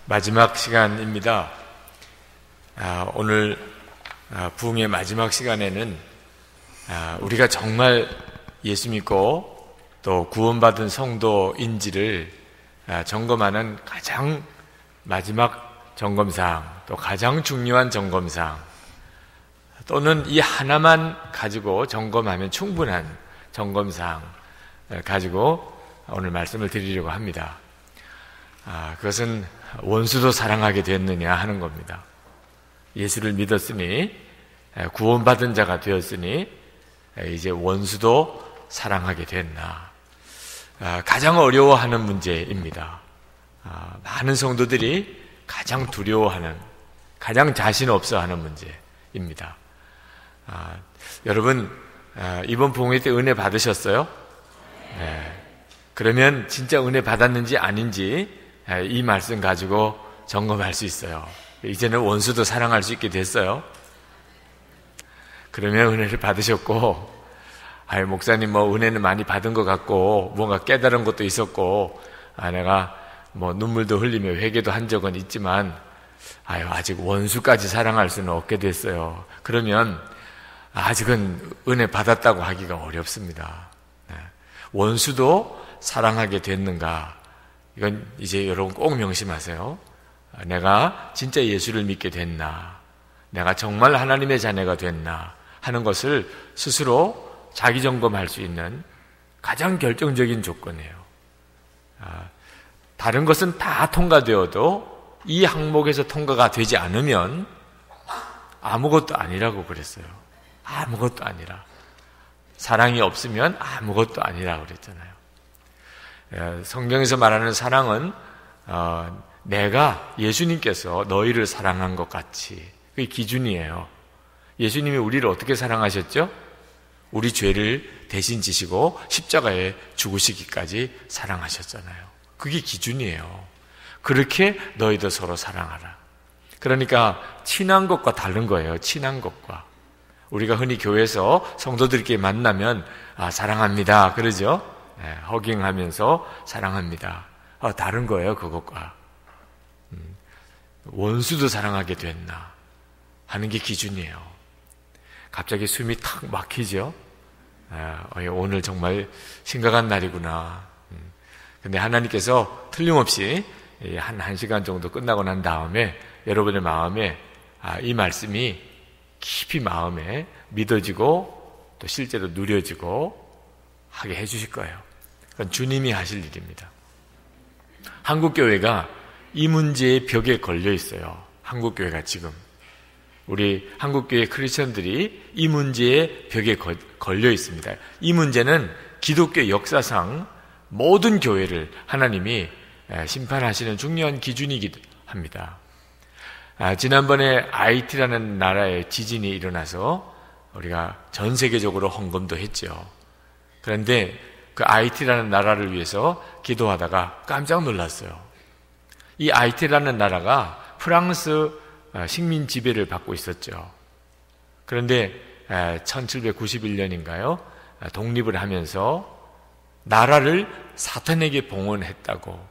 마지막 시간입니다. 오늘 부흥의 마지막 시간에는 우리가 정말 예수 믿고 또 구원받은 성도인지를 점검하는 가장 마지막 점검사항, 또 가장 중요한 점검사항, 또는 이 하나만 가지고 점검하면 충분한 점검사항 가지고 오늘 말씀을 드리려고 합니다. 그것은 원수도 사랑하게 됐느냐 하는 겁니다. 예수를 믿었으니, 구원받은 자가 되었으니 이제 원수도 사랑하게 됐나. 가장 어려워하는 문제입니다. 많은 성도들이 가장 두려워하는, 가장 자신 없어하는 문제입니다. 여러분, 이번 부흥회 때 은혜 받으셨어요? 네. 그러면 진짜 은혜 받았는지 아닌지 이 말씀 가지고 점검할 수 있어요. 이제는 원수도 사랑할 수 있게 됐어요. 그러면 은혜를 받으셨고, 목사님 은혜는 많이 받은 것 같고 뭔가 깨달은 것도 있었고, 내가 눈물도 흘리며 회개도 한 적은 있지만 아직 원수까지 사랑할 수는 없게 됐어요. 그러면 아직은 은혜 받았다고 하기가 어렵습니다. 원수도 사랑하게 됐는가? 이건 이제 여러분 꼭 명심하세요. 내가 진짜 예수를 믿게 됐나? 내가 정말 하나님의 자녀가 됐나? 하는 것을 스스로 자기 점검할 수 있는 가장 결정적인 조건이에요. 다른 것은 다 통과되어도 이 항목에서 통과가 되지 않으면 아무것도 아니라고 그랬어요. 아무것도 아니라. 사랑이 없으면 아무것도 아니라고 그랬잖아요. 성경에서 말하는 사랑은 내가 예수님께서 너희를 사랑한 것 같이, 그게 기준이에요. 예수님이 우리를 어떻게 사랑하셨죠? 우리 죄를 대신 지시고 십자가에 죽으시기까지 사랑하셨잖아요. 그게 기준이에요. 그렇게 너희도 서로 사랑하라. 그러니까 친한 것과 다른 거예요. 친한 것과. 우리가 흔히 교회에서 성도들끼리 만나면 사랑합니다 그러죠. 허깅하면서 사랑합니다. 다른 거예요. 그것과. 원수도 사랑하게 됐나 하는 게 기준이에요. 갑자기 숨이 탁 막히죠. 오늘 정말 심각한 날이구나. 근데 하나님께서 틀림없이 한 시간 정도 끝나고 난 다음에 여러분의 마음에 이 말씀이 깊이 마음에 믿어지고 또 실제로 누려지고 하게 해주실 거예요. 그건 주님이 하실 일입니다. 한국교회가 이 문제의 벽에 걸려 있어요. 한국교회가 지금. 우리 한국교회 크리스천들이 이 문제의 벽에 걸려 있습니다. 이 문제는 기독교 역사상 모든 교회를 하나님이 심판하시는 중요한 기준이기도 합니다. 지난번에 아이티라는 나라에 지진이 일어나서 우리가 전 세계적으로 헌금도 했죠. 그런데 그 아이티라는 나라를 위해서 기도하다가 깜짝 놀랐어요. 이 아이티라는 나라가 프랑스 식민 지배를 받고 있었죠. 그런데 1791년인가요? 독립을 하면서 나라를 사탄에게 봉헌했다고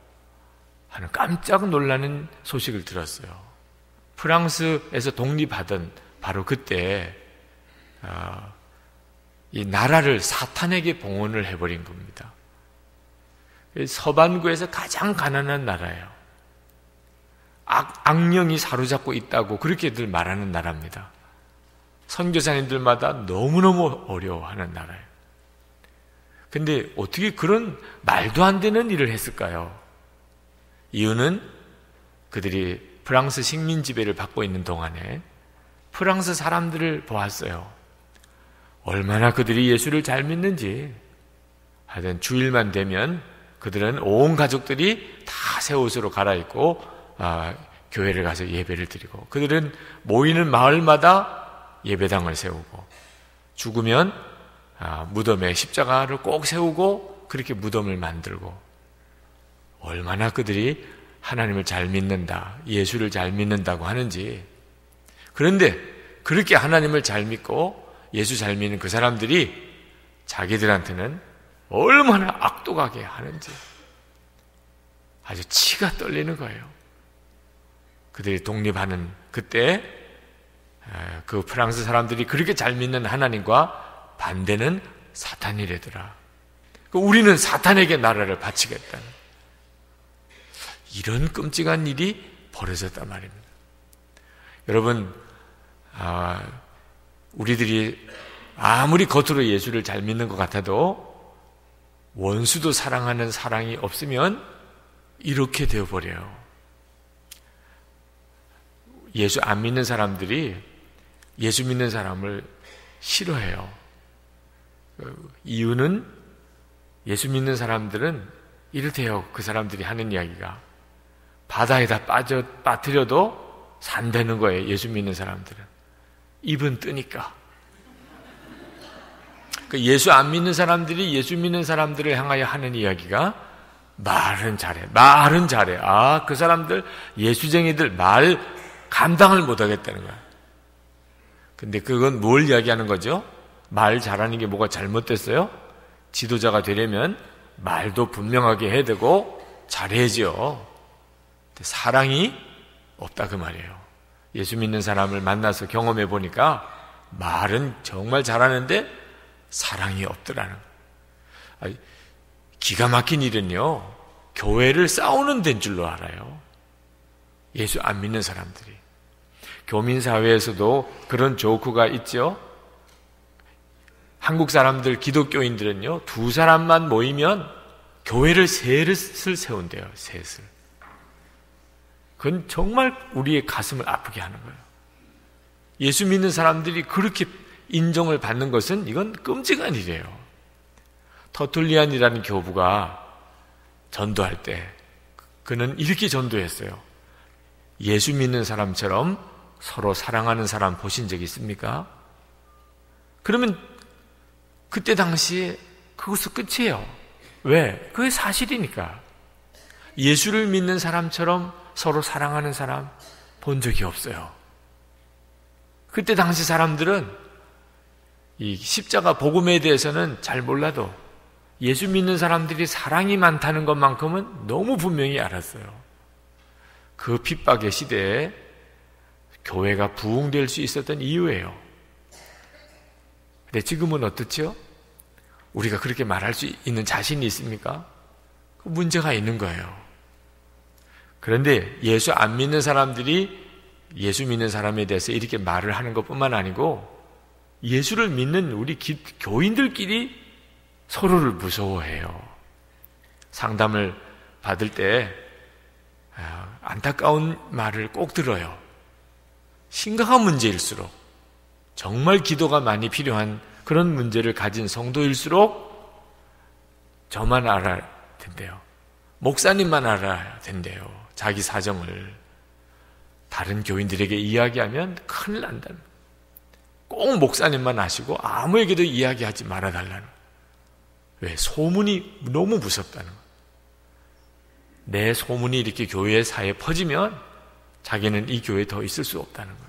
하는 깜짝 놀라는 소식을 들었어요. 프랑스에서 독립하던 바로 그때 이 나라를 사탄에게 봉헌을 해버린 겁니다. 서반구에서 가장 가난한 나라예요. 악령이 사로잡고 있다고 그렇게들 말하는 나라입니다. 선교사님들마다 너무너무 어려워하는 나라예요. 근데 어떻게 그런 말도 안 되는 일을 했을까요? 이유는 그들이 프랑스 식민 지배를 받고 있는 동안에 프랑스 사람들을 보았어요. 얼마나 그들이 예수를 잘 믿는지. 하여튼 주일만 되면 그들은 온 가족들이 다 새 옷으로 갈아입고 교회를 가서 예배를 드리고, 그들은 모이는 마을마다 예배당을 세우고, 죽으면 무덤에 십자가를 꼭 세우고 그렇게 무덤을 만들고, 얼마나 그들이 하나님을 잘 믿는다, 예수를 잘 믿는다고 하는지. 그런데 그렇게 하나님을 잘 믿고 예수 잘 믿는 그 사람들이 자기들한테는 얼마나 악독하게 하는지. 아주 치가 떨리는 거예요. 그들이 독립하는 그때 그 프랑스 사람들이 그렇게 잘 믿는 하나님과 반대는 사탄이래더라. 우리는 사탄에게 나라를 바치겠다. 이런 끔찍한 일이 벌어졌단 말입니다. 여러분, 우리들이 아무리 겉으로 예수를 잘 믿는 것 같아도 원수도 사랑하는 사랑이 없으면 이렇게 되어버려요. 예수 안 믿는 사람들이 예수 믿는 사람을 싫어해요. 이유는 예수 믿는 사람들은 이렇대요. 그 사람들이 하는 이야기가 바다에다 빠뜨려도 산다는 거예요. 예수 믿는 사람들은 입은 뜨니까. 예수 안 믿는 사람들이 예수 믿는 사람들을 향하여 하는 이야기가 말은 잘해. 그 사람들 예수쟁이들 말 감당을 못하겠다는 거야. 근데 그건 뭘 이야기하는 거죠? 말 잘하는 게 뭐가 잘못됐어요? 지도자가 되려면 말도 분명하게 해야 되고 잘해야죠. 사랑이 없다 그 말이에요. 예수 믿는 사람을 만나서 경험해 보니까 말은 정말 잘하는데 사랑이 없더라는 거예요. 기가 막힌 일은요, 교회를 싸우는 데인 줄로 알아요. 예수 안 믿는 사람들이. 교민사회에서도 그런 조크가 있죠. 한국 사람들, 기독교인들은요, 두 사람만 모이면 교회를 셋을 세운대요. 셋을. 그건 정말 우리의 가슴을 아프게 하는 거예요. 예수 믿는 사람들이 그렇게 인정을 받는 것은 이건 끔찍한 일이에요. 터툴리안이라는 교부가 전도할 때 그는 이렇게 전도했어요. 예수 믿는 사람처럼 서로 사랑하는 사람 보신 적 있습니까? 그러면 그때 당시에 그것은 끝이에요. 왜? 그게 사실이니까. 예수를 믿는 사람처럼 서로 사랑하는 사람 본 적이 없어요. 그때 당시 사람들은 이 십자가 복음에 대해서는 잘 몰라도 예수 믿는 사람들이 사랑이 많다는 것만큼은 너무 분명히 알았어요. 그 핍박의 시대에 교회가 부흥될 수 있었던 이유예요. 근데 지금은 어떻죠? 우리가 그렇게 말할 수 있는 자신이 있습니까? 그 문제가 있는 거예요. 그런데 예수 안 믿는 사람들이 예수 믿는 사람에 대해서 이렇게 말을 하는 것뿐만 아니고 예수를 믿는 우리 교인들끼리 서로를 무서워해요. 상담을 받을 때 안타까운 말을 꼭 들어요. 심각한 문제일수록, 정말 기도가 많이 필요한 그런 문제를 가진 성도일수록 저만 알아야 된대요. 목사님만 알아야 된대요. 자기 사정을. 다른 교인들에게 이야기하면 큰일 난다는 거예요. 꼭 목사님만 아시고 아무에게도 이야기하지 말아달라는. 왜? 소문이 너무 무섭다는 거예요. 내 소문이 이렇게 교회 사이에 퍼지면 자기는 이 교회에 더 있을 수 없다는 거예요.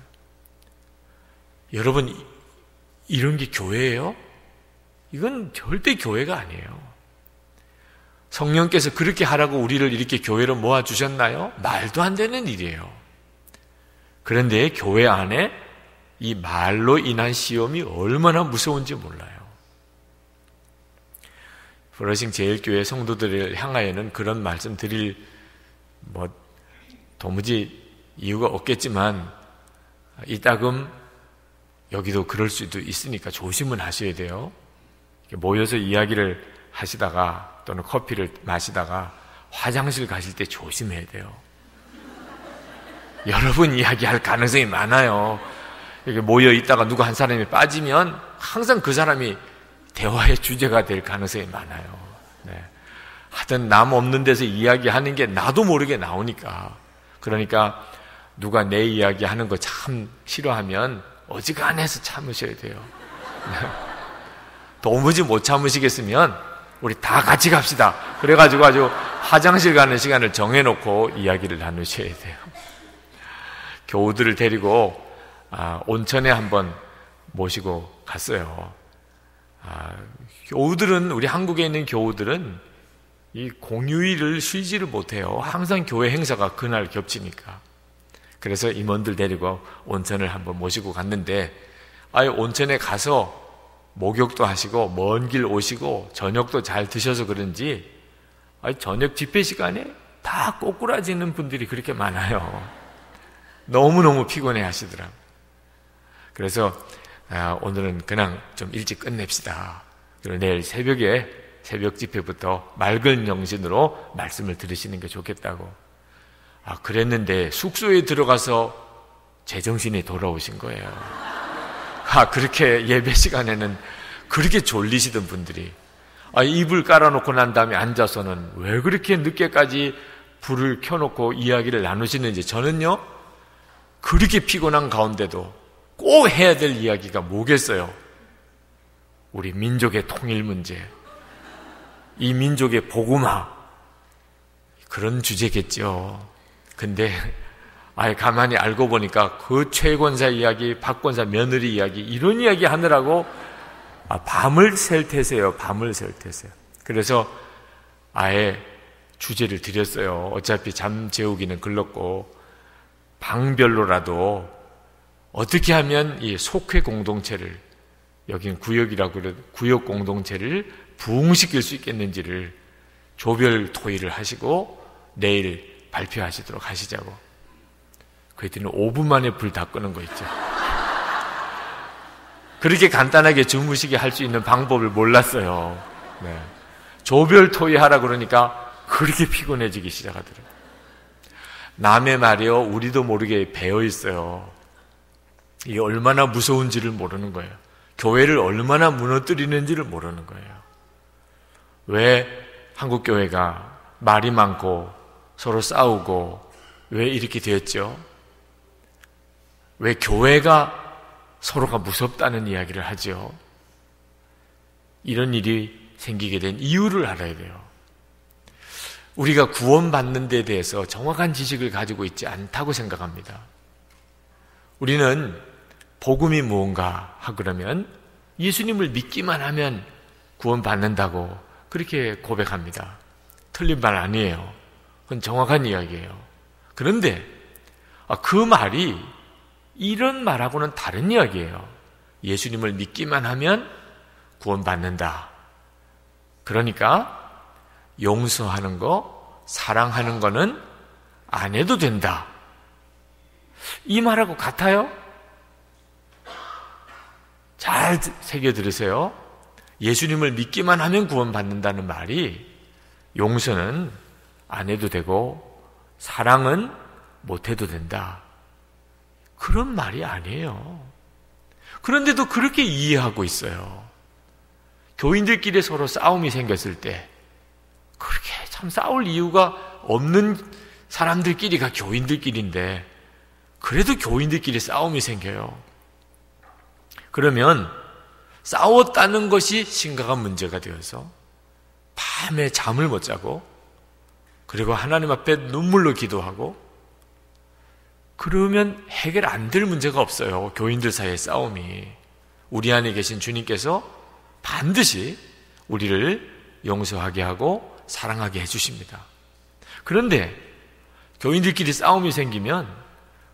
여러분, 이런 게 교회예요? 이건 절대 교회가 아니에요. 성령께서 그렇게 하라고 우리를 이렇게 교회로 모아주셨나요? 말도 안 되는 일이에요. 그런데 교회 안에 이 말로 인한 시험이 얼마나 무서운지 몰라요. 플러싱 제일교회 성도들을 향하여는 그런 말씀 드릴 도무지 이유가 없겠지만 이따금 여기도 그럴 수도 있으니까 조심은 하셔야 돼요. 모여서 이야기를 하시다가 또는 커피를 마시다가 화장실 가실 때 조심해야 돼요. 여러분 이야기할 가능성이 많아요. 이렇게 모여 있다가 누구 한 사람이 빠지면 항상 그 사람이 대화의 주제가 될 가능성이 많아요. 네. 하여튼 남 없는 데서 이야기하는 게 나도 모르게 나오니까. 그러니까 누가 내 이야기 하는 거 참 싫어하면 어지간해서 참으셔야 돼요. 네. 도무지 못 참으시겠으면 우리 다 같이 갑시다. 그래가지고 아주 화장실 가는 시간을 정해놓고 이야기를 나누셔야 돼요. 교우들을 데리고 온천에 한번 모시고 갔어요. 교우들은, 우리 한국에 있는 교우들은 이 공휴일을 쉬지를 못해요. 항상 교회 행사가 그날 겹치니까. 그래서 임원들 데리고 온천을 한번 모시고 갔는데, 아예 온천에 가서 목욕도 하시고 먼 길 오시고 저녁도 잘 드셔서 그런지 저녁 집회 시간에 다 꼬꾸라지는 분들이 그렇게 많아요. 너무너무 피곤해 하시더라고요. 그래서 오늘은 그냥 좀 일찍 끝냅시다. 그리고 내일 새벽에 새벽 집회부터 맑은 정신으로 말씀을 들으시는 게 좋겠다고. 그랬는데 숙소에 들어가서 제정신이 돌아오신 거예요. 그렇게 예배 시간에는 그렇게 졸리시던 분들이 이불 깔아놓고 난 다음에 앉아서는 왜 그렇게 늦게까지 불을 켜놓고 이야기를 나누시는지, 저는요 그렇게 피곤한 가운데도 꼭 해야 될 이야기가 뭐겠어요? 우리 민족의 통일 문제, 이 민족의 복음화, 그런 주제겠죠. 근데 가만히 알고 보니까 그 최 권사 이야기, 박 권사 며느리 이야기, 이런 이야기 하느라고 밤을 샐 테세요. 밤을 샐 테세요. 그래서 아예 주제를 드렸어요. 어차피 잠 재우기는 글렀고 방별로라도 어떻게 하면 이 속회 공동체를, 여긴 구역이라고 그래도 구역 공동체를 부흥시킬 수 있겠는지를 조별 토의를 하시고 내일 발표하시도록 하시자고. 그랬더니 5분 만에 불 다 끄는 거 있죠. 그렇게 간단하게 주무시게 할 수 있는 방법을 몰랐어요. 네. 조별 토의하라 그러니까 그렇게 피곤해지기 시작하더라고요. 남의 말이요, 우리도 모르게 배어 있어요. 이게 얼마나 무서운지를 모르는 거예요. 교회를 얼마나 무너뜨리는지를 모르는 거예요. 왜 한국교회가 말이 많고 서로 싸우고 왜 이렇게 되었죠? 왜 교회가 서로가 무섭다는 이야기를 하죠? 이런 일이 생기게 된 이유를 알아야 돼요. 우리가 구원받는 데 대해서 정확한 지식을 가지고 있지 않다고 생각합니다. 우리는 복음이 무언가 하그러면 예수님을 믿기만 하면 구원받는다고 그렇게 고백합니다. 틀린 말 아니에요. 그건 정확한 이야기예요. 그런데 그 말이 이런 말하고는 다른 이야기예요. 예수님을 믿기만 하면 구원받는다. 그러니까 용서하는 거, 사랑하는 거는 안 해도 된다. 이 말하고 같아요? 잘 새겨 들으세요. 예수님을 믿기만 하면 구원받는다는 말이 용서는 안 해도 되고 사랑은 못 해도 된다. 그런 말이 아니에요. 그런데도 그렇게 이해하고 있어요. 교인들끼리 서로 싸움이 생겼을 때 그렇게 참 싸울 이유가 없는 사람들끼리가 교인들끼리인데 그래도 교인들끼리 싸움이 생겨요. 그러면 싸웠다는 것이 심각한 문제가 되어서 밤에 잠을 못 자고 그리고 하나님 앞에 눈물로 기도하고 그러면 해결 안 될 문제가 없어요. 교인들 사이의 싸움이. 우리 안에 계신 주님께서 반드시 우리를 용서하게 하고 사랑하게 해주십니다. 그런데 교인들끼리 싸움이 생기면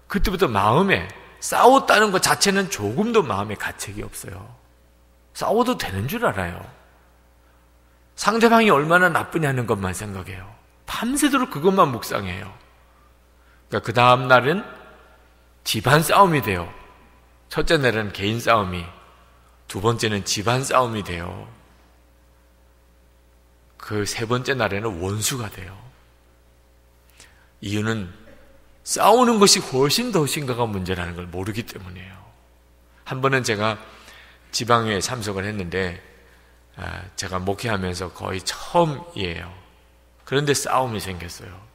그때부터 마음에 싸웠다는 것 자체는 조금도 마음에 가책이 없어요. 싸워도 되는 줄 알아요. 상대방이 얼마나 나쁘냐는 것만 생각해요. 밤새도록 그것만 묵상해요. 그러니까 그 다음 날은 집안 싸움이 돼요. 첫째 날은 개인 싸움이, 두 번째는 집안 싸움이 돼요. 그 세 번째 날에는 원수가 돼요. 이유는 싸우는 것이 훨씬 더 심각한 문제라는 걸 모르기 때문이에요. 한 번은 제가 지방에 참석을 했는데 제가 목회하면서 거의 처음이에요. 그런데 싸움이 생겼어요.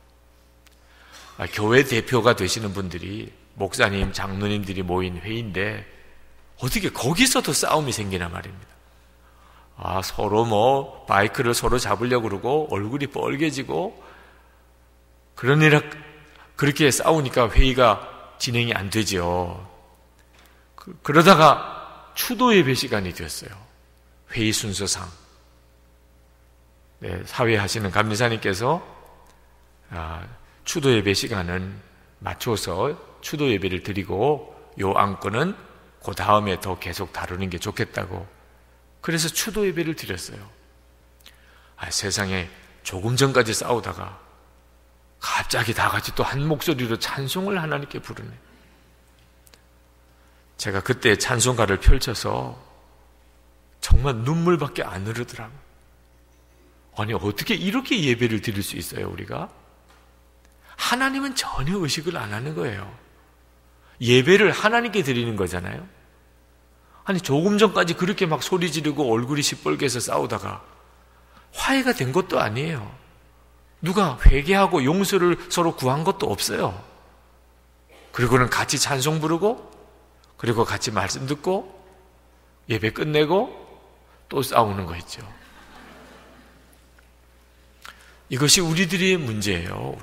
교회 대표가 되시는 분들이 목사님, 장로님들이 모인 회의인데 어떻게 거기서도 싸움이 생기나 말입니다. 서로 바이크를 서로 잡으려고 그러고 얼굴이 뻘개지고 그렇게 싸우니까 회의가 진행이 안 되죠. 그러다가 추도 예배 시간이 되었어요. 회의 순서상. 사회하시는 감리사님께서 추도 예배 시간은 맞춰서 추도 예배를 드리고 요 안건은 그 다음에 더 계속 다루는 게 좋겠다고, 그래서 추도 예배를 드렸어요. 세상에 조금 전까지 싸우다가 갑자기 다 같이 또 한 목소리로 찬송을 하나님께 부르네. 제가 그때 찬송가를 펼쳐서 정말 눈물밖에 안 흐르더라고요. 아니, 어떻게 이렇게 예배를 드릴 수 있어요, 우리가? 하나님은 전혀 의식을 안 하는 거예요. 예배를 하나님께 드리는 거잖아요. 아니, 조금 전까지 그렇게 막 소리 지르고 얼굴이 시뻘개서 싸우다가 화해가 된 것도 아니에요. 누가 회개하고 용서를 서로 구한 것도 없어요. 그리고는 같이 찬송 부르고, 그리고 같이 말씀 듣고, 예배 끝내고 또 싸우는 거 있죠. 이것이 우리들의 문제예요.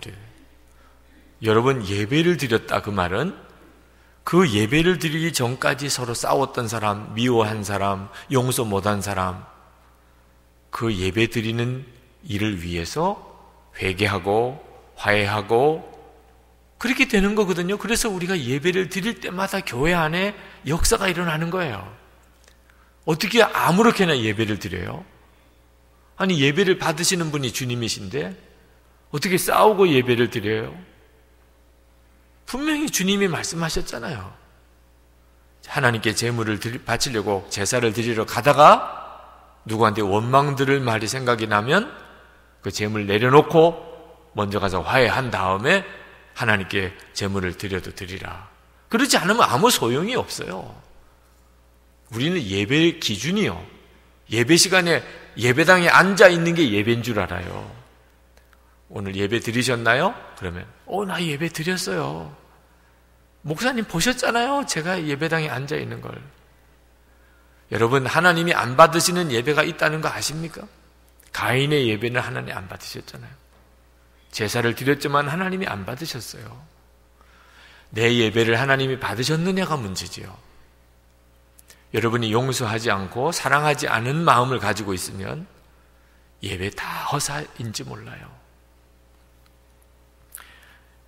여러분, 예배를 드렸다 그 말은 그 예배를 드리기 전까지 서로 싸웠던 사람, 미워한 사람, 용서 못한 사람, 그 예배 드리는 일을 위해서 회개하고 화해하고 그렇게 되는 거거든요. 그래서 우리가 예배를 드릴 때마다 교회 안에 역사가 일어나는 거예요. 어떻게 아무렇게나 예배를 드려요? 아니, 예배를 받으시는 분이 주님이신데 어떻게 싸우고 예배를 드려요? 분명히 주님이 말씀하셨잖아요. 하나님께 제물을 바치려고 제사를 드리러 가다가 누구한테 원망 들을 말이 생각이 나면 그 제물 내려놓고 먼저 가서 화해한 다음에 하나님께 제물을 드려도 드리라. 그렇지 않으면 아무 소용이 없어요. 우리는 예배 기준이요, 예배 시간에 예배당에 앉아 있는 게 예배인 줄 알아요. 오늘 예배 드리셨나요? 그러면 나 예배 드렸어요. 목사님 보셨잖아요, 제가 예배당에 앉아 있는 걸. 여러분, 하나님이 안 받으시는 예배가 있다는 거 아십니까? 가인의 예배는 하나님 안 받으셨잖아요. 제사를 드렸지만 하나님이 안 받으셨어요. 내 예배를 하나님이 받으셨느냐가 문제지요. 여러분이 용서하지 않고 사랑하지 않은 마음을 가지고 있으면 예배 다 허사인지 몰라요.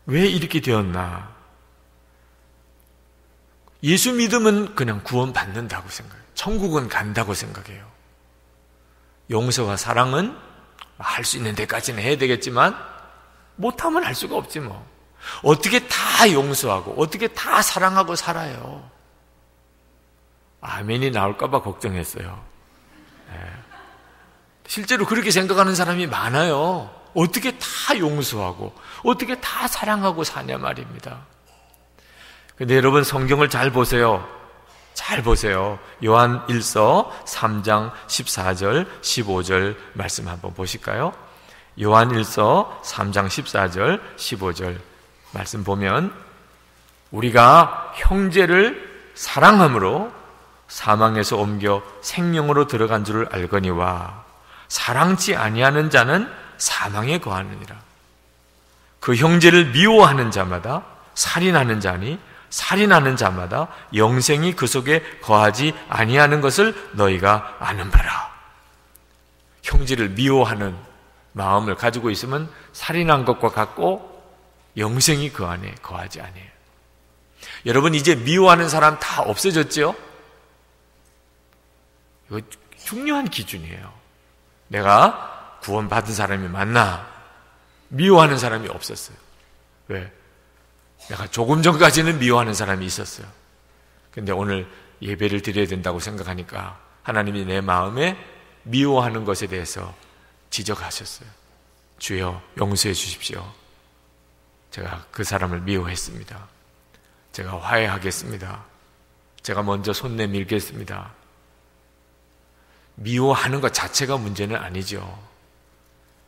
왜 이렇게 되었나? 예수 믿으면 그냥 구원 받는다고 생각해요. 천국은 간다고 생각해요. 용서와 사랑은 할 수 있는 데까지는 해야 되겠지만 못하면 할 수가 없지 뭐. 어떻게 다 용서하고 어떻게 다 사랑하고 살아요? 아멘이 나올까 봐 걱정했어요. 실제로 그렇게 생각하는 사람이 많아요. 어떻게 다 용서하고 어떻게 다 사랑하고 사냐 말입니다. 근데 여러분, 성경을 잘 보세요. 잘 보세요. 요한 1서 3장 14절 15절 말씀 한번 보실까요? 요한 1서 3장 14절 15절 말씀 보면, 우리가 형제를 사랑함으로 사망에서 옮겨 생명으로 들어간 줄을 알거니와 사랑치 아니하는 자는 사망에 거하느니라. 그 형제를 미워하는 자마다 살인하는 자니 살인하는 자마다 영생이 그 속에 거하지 아니하는 것을 너희가 아는 바라. 형제를 미워하는 마음을 가지고 있으면 살인한 것과 같고 영생이 그 안에 거하지 아니해요. 여러분, 이제 미워하는 사람 다 없어졌죠? 이거 중요한 기준이에요. 내가 구원받은 사람이 맞나? 미워하는 사람이 없었어요. 왜? 내가 조금 전까지는 미워하는 사람이 있었어요. 근데 오늘 예배를 드려야 된다고 생각하니까 하나님이 내 마음에 미워하는 것에 대해서 지적하셨어요. 주여, 용서해 주십시오. 제가 그 사람을 미워했습니다. 제가 화해하겠습니다. 제가 먼저 손 내밀겠습니다. 미워하는 것 자체가 문제는 아니죠.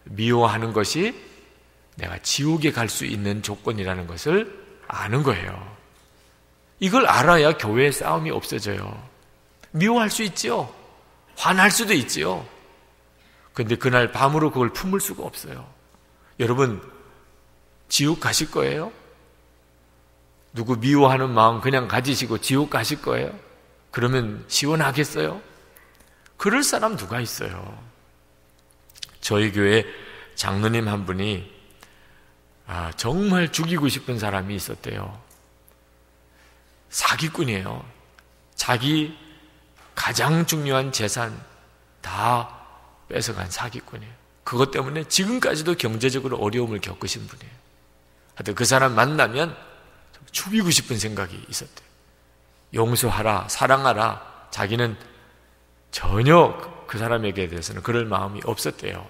미워하는 것이 내가 지옥에 갈 수 있는 조건이라는 것을 아는 거예요. 이걸 알아야 교회의 싸움이 없어져요. 미워할 수 있지요. 화날 수도 있지요. 그런데 그날 밤으로 그걸 품을 수가 없어요. 여러분, 지옥 가실 거예요? 누구 미워하는 마음 그냥 가지시고 지옥 가실 거예요? 그러면 시원하겠어요? 그럴 사람 누가 있어요? 저희 교회 장로님 한 분이 정말 죽이고 싶은 사람이 있었대요. 사기꾼이에요. 자기 가장 중요한 재산 다 뺏어간 사기꾼이에요. 그것 때문에 지금까지도 경제적으로 어려움을 겪으신 분이에요. 하여튼 그 사람 만나면 죽이고 싶은 생각이 있었대요. 용서하라, 사랑하라. 자기는 전혀 그 사람에게 대해서는 그럴 마음이 없었대요.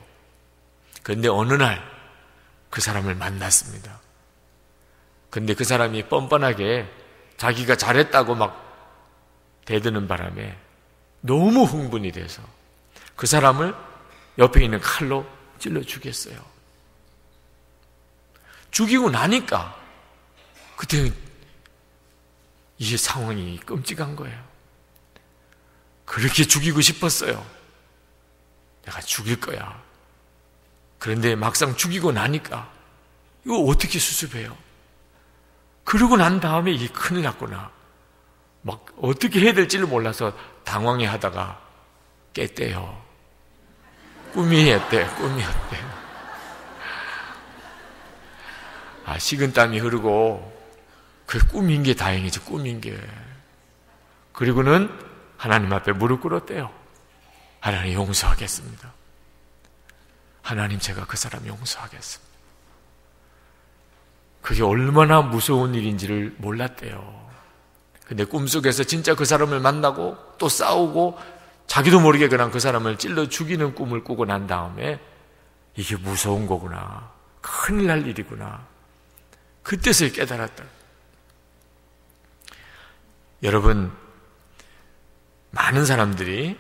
그런데 어느 날 그 사람을 만났습니다. 근데 그 사람이 뻔뻔하게 자기가 잘했다고 막 대드는 바람에 너무 흥분이 돼서 그 사람을 옆에 있는 칼로 찔러 죽였어요. 죽이고 나니까 그때는 이 상황이 끔찍한 거예요. 그렇게 죽이고 싶었어요. 내가 죽일 거야. 그런데 막상 죽이고 나니까 이거 어떻게 수습해요? 그러고 난 다음에 이게 큰일 났구나. 막 어떻게 해야 될지를 몰라서 당황해 하다가 깼대요. 꿈이었대. 식은땀이 흐르고 그 꿈인 게 다행이지, 꿈인 게. 그리고는 하나님 앞에 무릎 꿇었대요. 하나님 용서하겠습니다. 하나님, 제가 그 사람 용서하겠습니다. 그게 얼마나 무서운 일인지를 몰랐대요. 근데 꿈속에서 진짜 그 사람을 만나고 또 싸우고 자기도 모르게 그냥 그 사람을 찔러 죽이는 꿈을 꾸고 난 다음에 이게 무서운 거구나. 큰일 날 일이구나. 그때서야 깨달았다. 여러분, 많은 사람들이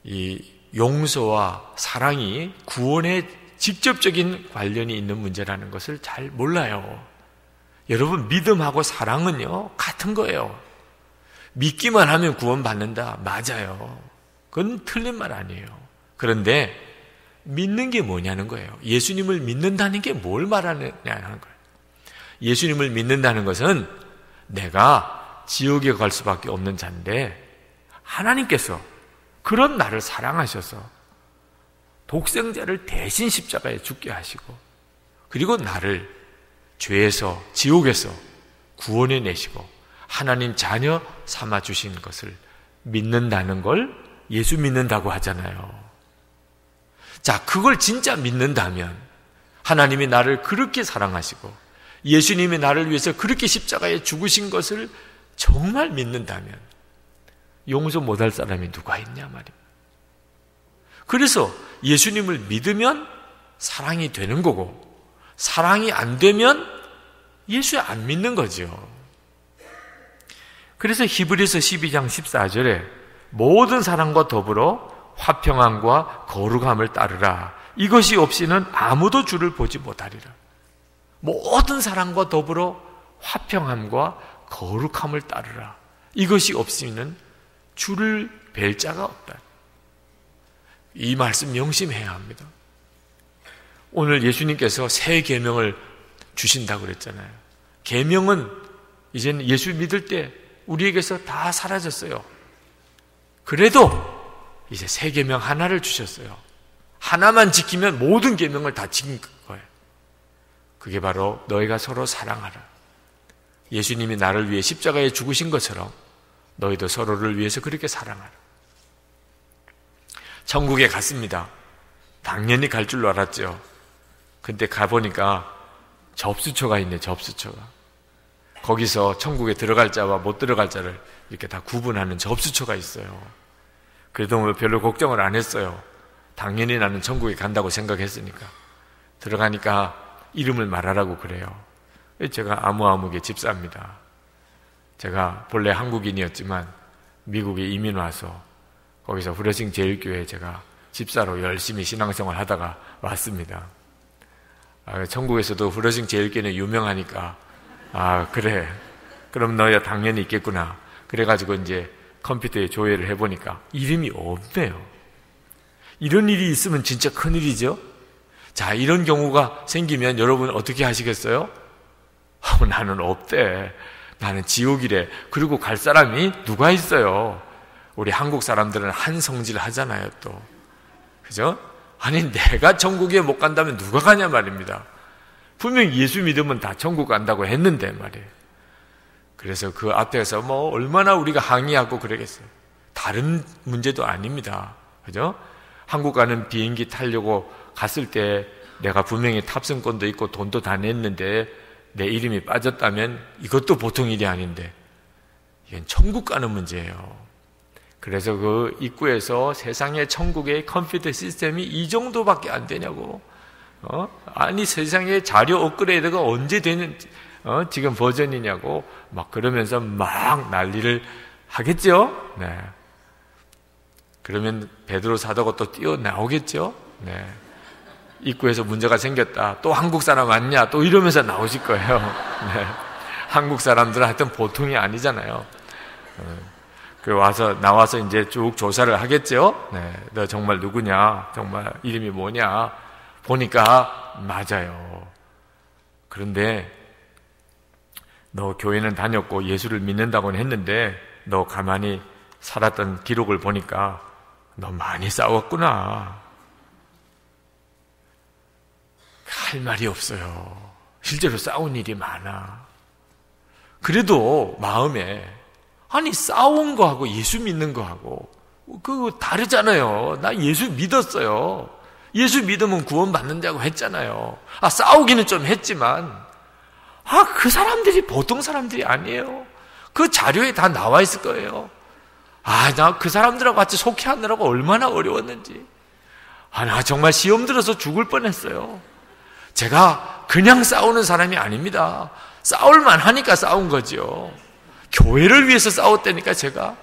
이 용서와 사랑이 구원에 직접적인 관련이 있는 문제라는 것을 잘 몰라요. 여러분, 믿음하고 사랑은요, 같은 거예요. 믿기만 하면 구원받는다. 맞아요. 그건 틀린 말 아니에요. 그런데 믿는 게 뭐냐는 거예요. 예수님을 믿는다는 게 뭘 말하느냐는 거예요. 예수님을 믿는다는 것은 내가 지옥에 갈 수밖에 없는 자인데 하나님께서 그런 나를 사랑하셔서 독생자를 대신 십자가에 죽게 하시고 그리고 나를 죄에서 지옥에서 구원해 내시고 하나님 자녀 삼아 주신 것을 믿는다는 걸 예수 믿는다고 하잖아요. 자, 그걸 진짜 믿는다면 하나님이 나를 그렇게 사랑하시고 예수님이 나를 위해서 그렇게 십자가에 죽으신 것을 정말 믿는다면 용서 못할 사람이 누가 있냐 말입니다. 그래서 예수님을 믿으면 사랑이 되는 거고 사랑이 안 되면 예수 안 믿는 거죠. 그래서 히브리서 12장 14절에 모든 사랑과 더불어 화평함과 거룩함을 따르라. 이것이 없이는 아무도 주를 보지 못하리라. 모든 사랑과 더불어 화평함과 거룩함을 따르라. 이것이 없이는 주를 뵐 자가 없다. 이 말씀 명심해야 합니다. 오늘 예수님께서 새 계명을 주신다고 그랬잖아요. 계명은 이제는 예수 믿을 때 우리에게서 다 사라졌어요. 그래도 이제 새 계명 하나를 주셨어요. 하나만 지키면 모든 계명을 다 지킨 거예요. 그게 바로 너희가 서로 사랑하라. 예수님이 나를 위해 십자가에 죽으신 것처럼 너희도 서로를 위해서 그렇게 사랑하라. 천국에 갔습니다. 당연히 갈 줄로 알았죠. 근데 가보니까 접수처가 있네, 접수처가. 거기서 천국에 들어갈 자와 못 들어갈 자를 이렇게 다 구분하는 접수처가 있어요. 그래도 별로 걱정을 안 했어요. 당연히 나는 천국에 간다고 생각했으니까. 들어가니까 이름을 말하라고 그래요. 제가 아무개 집사입니다. 제가 본래 한국인이었지만 미국에 이민 와서 거기서 후레싱 제일교회에 제가 집사로 열심히 신앙생활 하다가 왔습니다. 천국에서도 후레싱 제일교회는 유명하니까 그래, 그럼 너야 당연히 있겠구나. 그래가지고 이제 컴퓨터에 조회를 해보니까 이름이 없네요. 이런 일이 있으면 진짜 큰일이죠. 자, 이런 경우가 생기면 여러분 어떻게 하시겠어요? 나는 없대. 나는 지옥이래. 그리고 갈 사람이 누가 있어요? 우리 한국 사람들은 한 성질 하잖아요, 또. 그죠? 아니 내가 천국에 못 간다면 누가 가냐 말입니다. 분명 예수 믿으면 다 천국 간다고 했는데 말이에요. 그래서 그 앞에서 뭐 얼마나 우리가 항의하고 그러겠어요. 다른 문제도 아닙니다. 그죠? 한국 가는 비행기 타려고 갔을 때 내가 분명히 탑승권도 있고 돈도 다 냈는데 내 이름이 빠졌다면 이것도 보통 일이 아닌데 이건 천국 가는 문제예요. 그래서 그 입구에서 세상의 천국의 컴퓨터 시스템이 이 정도밖에 안 되냐고. 아니 세상에 자료 업그레이드가 언제 되는 지금 버전이냐고 막 그러면서 막 난리를 하겠죠. 네. 그러면 베드로 사도가 또 뛰어나오겠죠. 네. 입구에서 문제가 생겼다. 또 한국 사람 왔냐? 또 이러면서 나오실 거예요. 네. 한국 사람들은 하여튼 보통이 아니잖아요. 그 나와서 이제 쭉 조사를 하겠죠. 네. 너 정말 누구냐? 정말 이름이 뭐냐? 보니까 맞아요. 그런데 너 교회는 다녔고 예수를 믿는다고는 했는데 너 가만히 살았던 기록을 보니까 너 많이 싸웠구나. 할 말이 없어요. 실제로 싸운 일이 많아. 그래도 마음에 아니 싸운 거하고 예수 믿는 거하고 그거 다르잖아요. 나 예수 믿었어요. 예수 믿으면 구원받는다고 했잖아요. 싸우기는 좀 했지만 그 사람들이 보통 사람들이 아니에요. 그 자료에 다 나와 있을 거예요. 나 그 사람들하고 같이 속회하느라고 얼마나 어려웠는지. 나 정말 시험 들어서 죽을 뻔했어요. 제가 그냥 싸우는 사람이 아닙니다. 싸울만 하니까 싸운 거죠. 교회를 위해서 싸웠다니까 제가.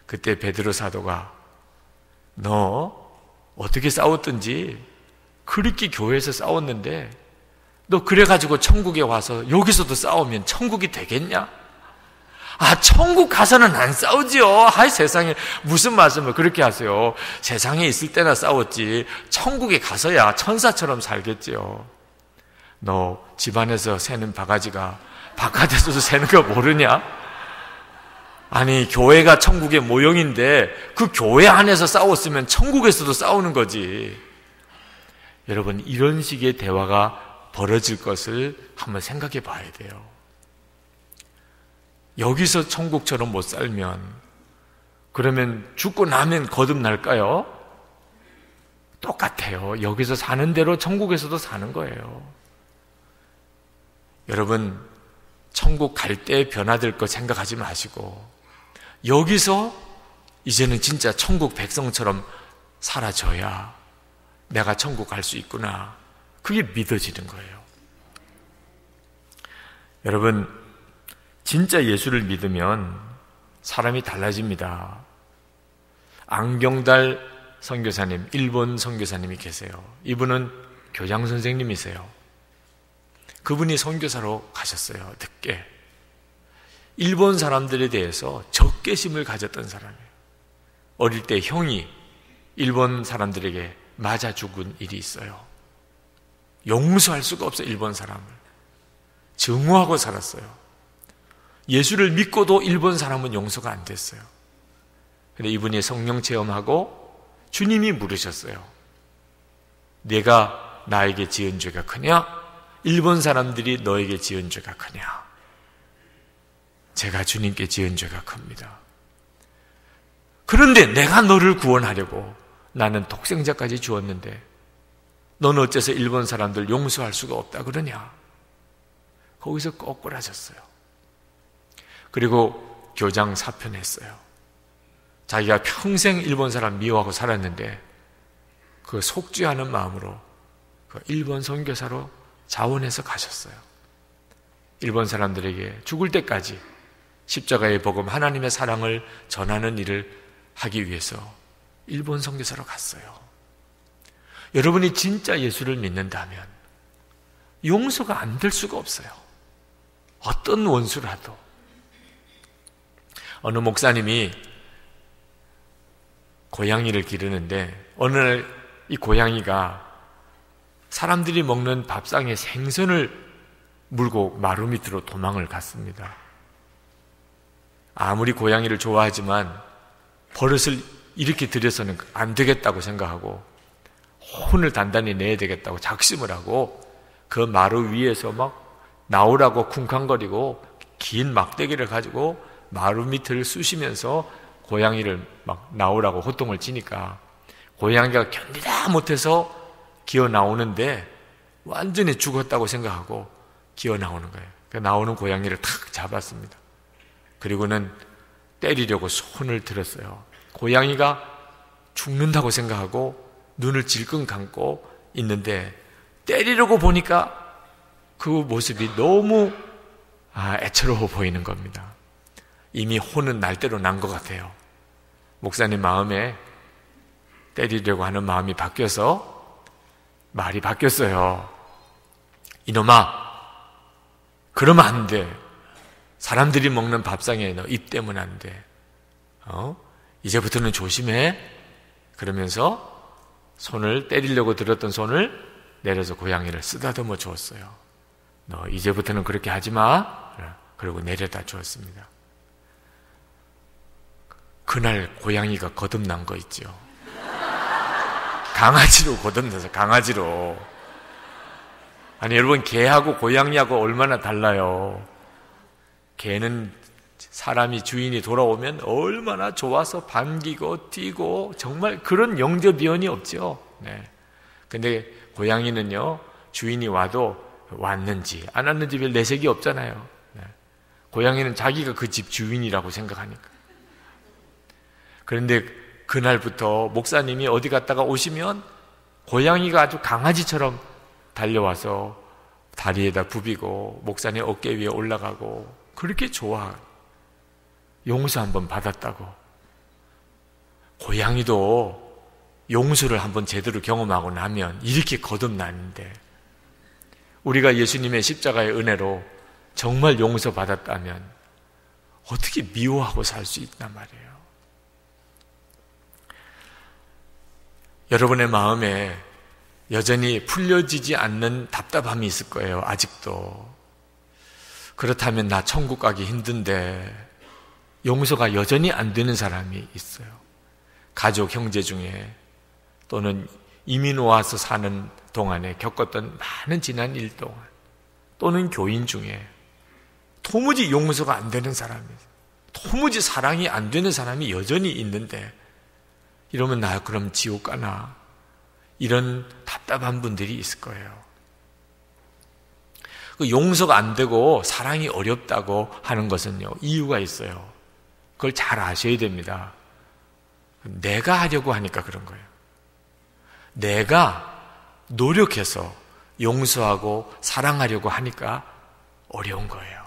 그때 베드로 사도가 너 어떻게 싸웠든지 그렇게 교회에서 싸웠는데 너 그래가지고 천국에 와서 여기서도 싸우면 천국이 되겠냐? 천국 가서는 안 싸우지요. 세상에 무슨 말씀을 그렇게 하세요. 세상에 있을 때나 싸웠지 천국에 가서야 천사처럼 살겠지요. 너 집안에서 새는 바가지가 바깥에서도 새는 거 모르냐? 아니 교회가 천국의 모형인데 그 교회 안에서 싸웠으면 천국에서도 싸우는 거지. 여러분 이런 식의 대화가 벌어질 것을 한번 생각해 봐야 돼요. 여기서 천국처럼 못 살면 그러면 죽고 나면 거듭날까요? 똑같아요. 여기서 사는 대로 천국에서도 사는 거예요. 여러분 천국 갈 때 변화될 것 생각하지 마시고 여기서 이제는 진짜 천국 백성처럼 살아줘야 내가 천국 갈 수 있구나. 그게 믿어지는 거예요. 여러분 진짜 예수를 믿으면 사람이 달라집니다. 안경달 선교사님, 일본 선교사님이 계세요. 이분은 교장 선생님이세요. 그분이 선교사로 가셨어요. 늦게. 일본 사람들에 대해서 적개심을 가졌던 사람이에요. 어릴 때 형이 일본 사람들에게 맞아 죽은 일이 있어요. 용서할 수가 없어요. 일본 사람을. 증오하고 살았어요. 예수를 믿고도 일본 사람은 용서가 안 됐어요. 근데 이분이 성령 체험하고 주님이 물으셨어요. 내가 나에게 지은 죄가 크냐? 일본 사람들이 너에게 지은 죄가 크냐? 제가 주님께 지은 죄가 큽니다. 그런데 내가 너를 구원하려고 나는 독생자까지 주었는데 너는 어째서 일본 사람들 용서할 수가 없다 그러냐? 거기서 꼬꾸라졌어요. 그리고 교장 사표냈어요. 자기가 평생 일본 사람 미워하고 살았는데 그 속죄하는 마음으로 그 일본 선교사로 자원해서 가셨어요. 일본 사람들에게 죽을 때까지 십자가의 복음, 하나님의 사랑을 전하는 일을 하기 위해서 일본 선교사로 갔어요. 여러분이 진짜 예수를 믿는다면 용서가 안 될 수가 없어요. 어떤 원수라도. 어느 목사님이 고양이를 기르는데 어느 날 이 고양이가 사람들이 먹는 밥상에 생선을 물고 마루 밑으로 도망을 갔습니다. 아무리 고양이를 좋아하지만 버릇을 이렇게 들여서는 안 되겠다고 생각하고 혼을 단단히 내야 되겠다고 작심을 하고 그 마루 위에서 막 나오라고 쿵쾅거리고 긴 막대기를 가지고 마루 밑을 쑤시면서 고양이를 막 나오라고 호통을 치니까 고양이가 견디다 못해서 기어 나오는데 완전히 죽었다고 생각하고 기어 나오는 거예요. 그러니까 나오는 고양이를 탁 잡았습니다. 그리고는 때리려고 손을 들었어요. 고양이가 죽는다고 생각하고 눈을 질끈 감고 있는데 때리려고 보니까 그 모습이 너무 애처로워 보이는 겁니다. 이미 혼은 날 대로 난 것 같아요. 목사님 마음에 때리려고 하는 마음이 바뀌어서 말이 바뀌었어요. 이놈아, 그러면 안 돼. 사람들이 먹는 밥상에 너 입 대면 안 돼. 이제부터는 조심해. 그러면서 손을 때리려고 들었던 손을 내려서 고양이를 쓰다듬어 주었어요. 너 이제부터는 그렇게 하지 마. 그리고 내려다 주었습니다. 그날 고양이가 거듭난 거 있죠. 강아지로 거듭나서 강아지로. 아니 여러분, 개하고 고양이하고 얼마나 달라요. 개는 사람이 주인이 돌아오면 얼마나 좋아서 반기고 뛰고 정말 그런 영접이언이 없죠. 네. 근데 고양이는요, 주인이 와도 왔는지 안 왔는지 별 내색이 없잖아요. 네. 고양이는 자기가 그 집 주인이라고 생각하니까. 그런데 그날부터 목사님이 어디 갔다가 오시면 고양이가 아주 강아지처럼 달려와서 다리에다 부비고 목사님 어깨 위에 올라가고 그렇게 좋아. 용서 한번 받았다고. 고양이도 용서를 한번 제대로 경험하고 나면 이렇게 거듭나는데, 우리가 예수님의 십자가의 은혜로 정말 용서받았다면 어떻게 미워하고 살 수 있단 말이에요. 여러분의 마음에 여전히 풀려지지 않는 답답함이 있을 거예요. 아직도. 그렇다면 나 천국 가기 힘든데 용서가 여전히 안 되는 사람이 있어요. 가족, 형제 중에 또는 이민 와서 사는 동안에 겪었던 많은 지난 일 동안, 또는 교인 중에 도무지 용서가 안 되는 사람이, 도무지 사랑이 안 되는 사람이 여전히 있는데, 이러면 나 그럼 지옥 가나? 이런 답답한 분들이 있을 거예요. 그 용서가 안 되고 사랑이 어렵다고 하는 것은요, 이유가 있어요. 그걸 잘 아셔야 됩니다. 내가 하려고 하니까 그런 거예요. 내가 노력해서 용서하고 사랑하려고 하니까 어려운 거예요.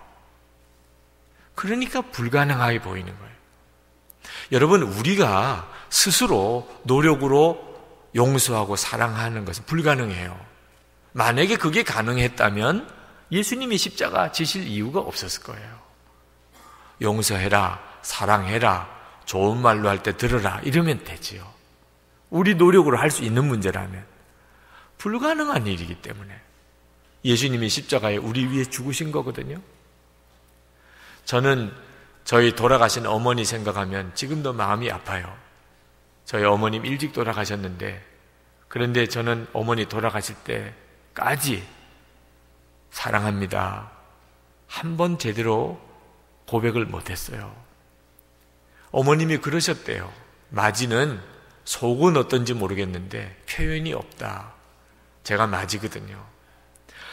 그러니까 불가능하게 보이는 거예요. 여러분, 우리가 스스로 노력으로 용서하고 사랑하는 것은 불가능해요. 만약에 그게 가능했다면 예수님이 십자가 지실 이유가 없었을 거예요. 용서해라, 사랑해라, 좋은 말로 할 때 들어라, 이러면 되지요. 우리 노력으로 할 수 있는 문제라면. 불가능한 일이기 때문에 예수님이 십자가에 우리 위해 죽으신 거거든요. 저는 저희 돌아가신 어머니 생각하면 지금도 마음이 아파요. 저희 어머님 일찍 돌아가셨는데, 그런데 저는 어머니 돌아가실 때까지 사랑합니다, 한 번 제대로 고백을 못했어요. 어머님이 그러셨대요. 마지는 속은 어떤지 모르겠는데 표현이 없다. 제가 맞이거든요.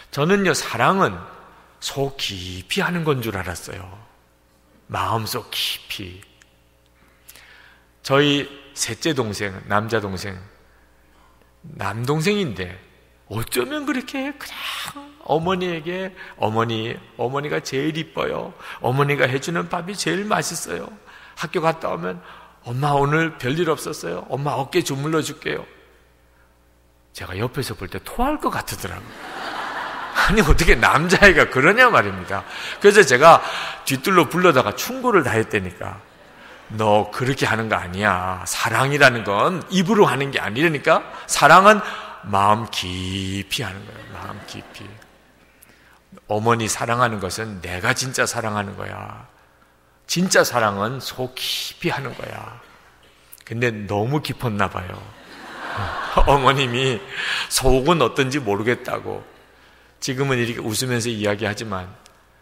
저는요, 사랑은 속 깊이 하는 건 줄 알았어요. 마음속 깊이. 저희 셋째 동생, 남자 동생, 남동생인데 어쩌면 그렇게 그냥 어머니에게 어머니가 제일 이뻐요. 어머니가 해주는 밥이 제일 맛있어요. 학교 갔다 오면 엄마 오늘 별일 없었어요? 엄마 어깨 주물러 줄게요. 제가 옆에서 볼 때 토할 것 같더라고요. 아니 어떻게 남자애가 그러냐 말입니다. 그래서 제가 뒤뜰로 불러다가 충고를 다 했다니까. 너 그렇게 하는 거 아니야. 사랑이라는 건 입으로 하는 게 아니라니까. 사랑은 마음 깊이 하는 거예요. 마음 깊이. 어머니 사랑하는 것은 내가 진짜 사랑하는 거야. 진짜 사랑은 속 깊이 하는 거야. 근데 너무 깊었나 봐요. 어머님이 속은 어떤지 모르겠다고. 지금은 이렇게 웃으면서 이야기하지만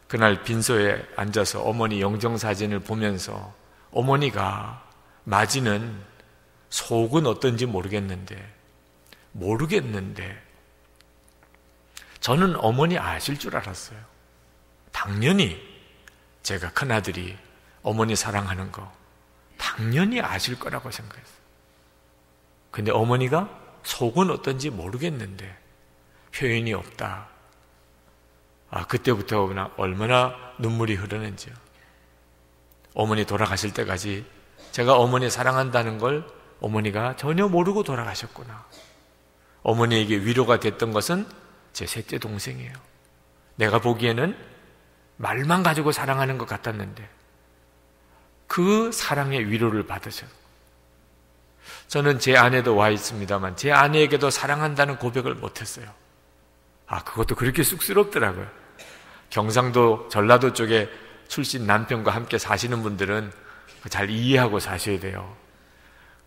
그날 빈소에 앉아서 어머니 영정사진을 보면서 어머니가 맞이는 속은 어떤지 모르겠는데 저는 어머니 아실 줄 알았어요. 당연히 제가 큰아들이 어머니 사랑하는 거 당연히 아실 거라고 생각했어요. 근데 어머니가 속은 어떤지 모르겠는데 표현이 없다. 그때부터 얼마나 눈물이 흐르는지요. 어머니 돌아가실 때까지 제가 어머니 사랑한다는 걸 어머니가 전혀 모르고 돌아가셨구나. 어머니에게 위로가 됐던 것은 제 셋째 동생이에요. 내가 보기에는 말만 가지고 사랑하는 것 같았는데 그 사랑의 위로를 받으셔. 저는 제 아내도 와 있습니다만 제 아내에게도 사랑한다는 고백을 못했어요. 그것도 그렇게 쑥스럽더라고요. 경상도 전라도 쪽에 출신 남편과 함께 사시는 분들은 잘 이해하고 사셔야 돼요.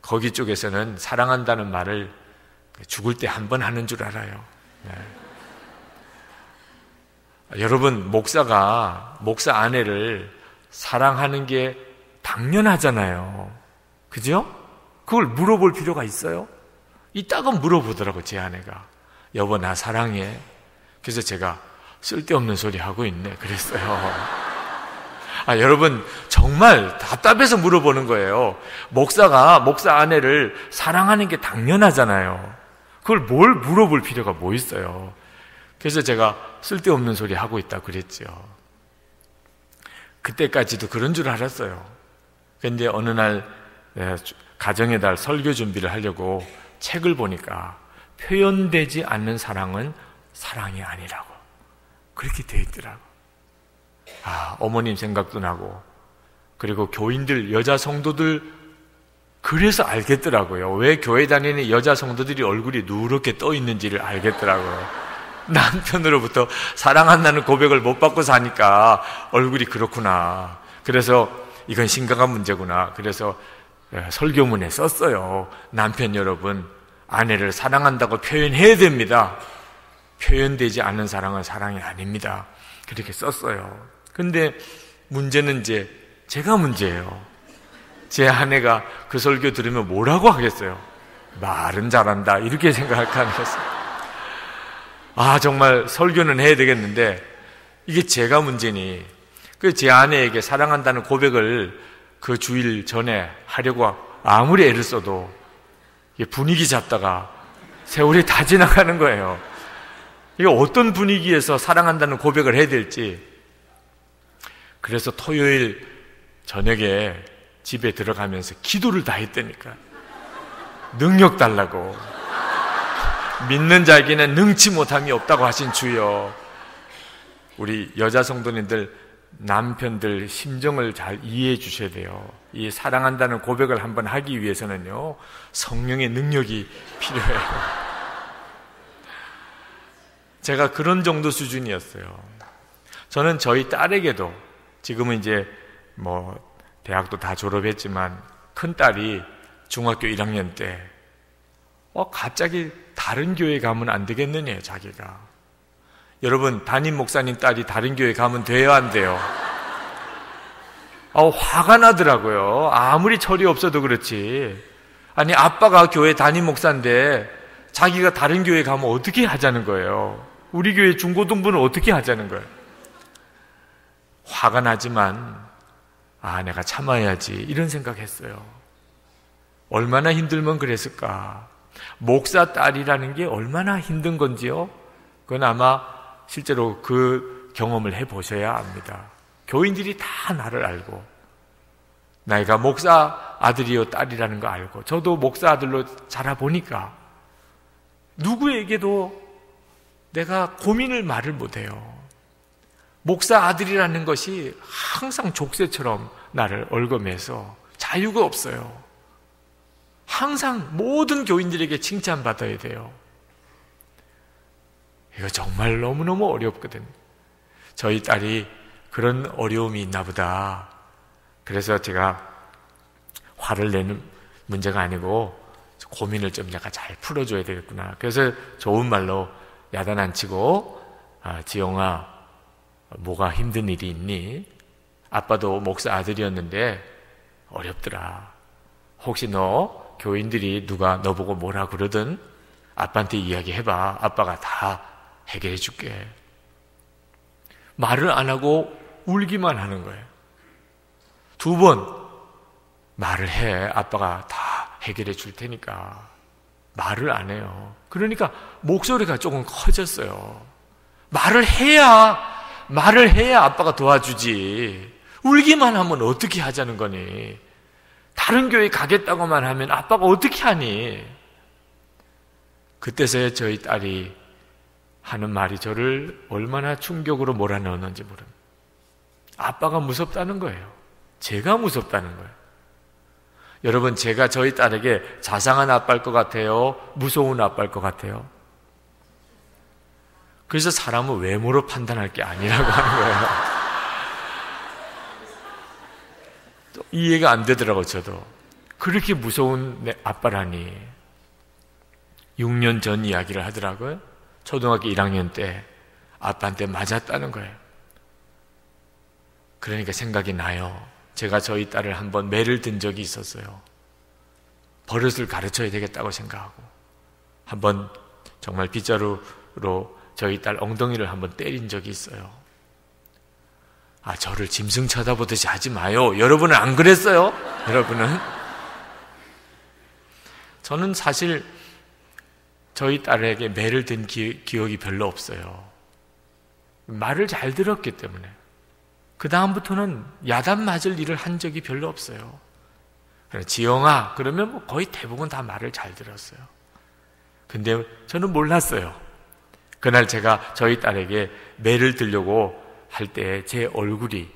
거기 쪽에서는 사랑한다는 말을 죽을 때 한 번 하는 줄 알아요. 네. 여러분, 목사 아내를 사랑하는 게 당연하잖아요. 그죠? 그걸 물어볼 필요가 있어요? 이따가 물어보더라고, 제 아내가. 여보, 나 사랑해. 그래서 제가 쓸데없는 소리 하고 있네. 그랬어요. 여러분, 정말 답답해서 물어보는 거예요. 목사 아내를 사랑하는 게 당연하잖아요. 그걸 뭘 물어볼 필요가 뭐 있어요. 그래서 제가 쓸데없는 소리 하고 있다 그랬죠. 그때까지도 그런 줄 알았어요. 그런데 어느 날 가정의 달 설교 준비를 하려고 책을 보니까 표현되지 않는 사랑은 사랑이 아니라고 그렇게 돼 있더라고. 어머님 생각도 나고, 그리고 교인들, 여자 성도들, 그래서 알겠더라고요. 왜 교회 다니는 여자 성도들이 얼굴이 누렇게 떠 있는지를 알겠더라고요. 남편으로부터 사랑한다는 고백을 못 받고 사니까 얼굴이 그렇구나. 그래서 이건 심각한 문제구나. 그래서 설교문에 썼어요. 남편 여러분, 아내를 사랑한다고 표현해야 됩니다. 표현되지 않는 사랑은 사랑이 아닙니다. 그렇게 썼어요. 근데 문제는 이제 제가 문제예요. 제 아내가 그 설교 들으면 뭐라고 하겠어요? 말은 잘한다 이렇게 생각하는 거였어요. 정말 설교는 해야 되겠는데 이게 제가 문제니, 제 아내에게 사랑한다는 고백을 그 주일 전에 하려고 아무리 애를 써도 분위기 잡다가 세월이 다 지나가는 거예요. 이게 어떤 분위기에서 사랑한다는 고백을 해야 될지. 그래서 토요일 저녁에 집에 들어가면서 기도를 다 했다니까. 능력 달라고. 믿는 자에게는 능치 못함이 없다고 하신 주여. 우리 여자 성도님들, 남편들 심정을 잘 이해해 주셔야 돼요. 이 사랑한다는 고백을 한번 하기 위해서는요, 성령의 능력이 필요해요. 제가 그런 정도 수준이었어요. 저는 저희 딸에게도, 지금은 이제 대학도 다 졸업했지만 큰 딸이 중학교 1학년 때 갑자기 다른 교회 가면 안 되겠느냐, 자기가. 여러분, 담임 목사님 딸이 다른 교회 가면 돼요, 안 돼요? 화가 나더라고요. 아무리 철이 없어도 그렇지. 아니, 아빠가 교회 담임 목사인데 자기가 다른 교회 가면 어떻게 하자는 거예요? 우리 교회 중고등부는 어떻게 하자는 거예요? 화가 나지만 내가 참아야지 이런 생각했어요. 얼마나 힘들면 그랬을까. 목사 딸이라는 게 얼마나 힘든 건지요. 그건 아마 실제로 그 경험을 해보셔야 압니다. 교인들이 다 나를 알고, 내가 목사 아들이요 딸이라는 거 알고, 저도 목사 아들로 자라보니까 누구에게도 내가 고민을 말을 못해요. 목사 아들이라는 것이 항상 족쇄처럼 나를 얽어매서 자유가 없어요. 항상 모든 교인들에게 칭찬받아야 돼요. 이거 정말 너무너무 어렵거든. 저희 딸이 그런 어려움이 있나 보다. 그래서 제가 화를 내는 문제가 아니고 고민을 좀 약간 잘 풀어줘야 되겠구나. 그래서 좋은 말로 야단 안 치고, 지영아, 뭐가 힘든 일이 있니? 아빠도 목사 아들이었는데 어렵더라. 혹시 너 교인들이 누가 너보고 뭐라 그러든 아빠한테 이야기해봐. 아빠가 다 해결해 줄게. 말을 안 하고 울기만 하는 거예요. 2번 말을 해. 아빠가 다 해결해 줄 테니까. 말을 안 해요. 그러니까 목소리가 조금 커졌어요. 말을 해야 아빠가 도와주지. 울기만 하면 어떻게 하자는 거니? 다른 교회 가겠다고만 하면 아빠가 어떻게 하니? 그때서야 저희 딸이 하는 말이 저를 얼마나 충격으로 몰아넣었는지 모릅니다. 아빠가 무섭다는 거예요. 제가 무섭다는 거예요. 여러분, 제가 저희 딸에게 자상한 아빠일 것 같아요? 무서운 아빠일 것 같아요? 그래서 사람은 외모로 판단할 게 아니라고 하는 거예요. 이해가 안 되더라고요, 저도. 그렇게 무서운 내 아빠라니. 6년 전 이야기를 하더라고요. 초등학교 1학년 때 아빠한테 맞았다는 거예요. 그러니까 생각이 나요. 제가 저희 딸을 한번 매를 든 적이 있었어요. 버릇을 가르쳐야 되겠다고 생각하고 한번 정말 빗자루로 저희 딸 엉덩이를 한번 때린 적이 있어요. 저를 짐승 쳐다보듯이 하지 마요. 여러분은 안 그랬어요? 여러분은? 저는 사실 저희 딸에게 매를 든 기억이 별로 없어요. 말을 잘 들었기 때문에. 그 다음부터는 야단 맞을 일을 한 적이 별로 없어요. 지영아, 그러면 뭐 거의 대부분 다 말을 잘 들었어요. 근데 저는 몰랐어요. 그날 제가 저희 딸에게 매를 들려고 할 때 제 얼굴이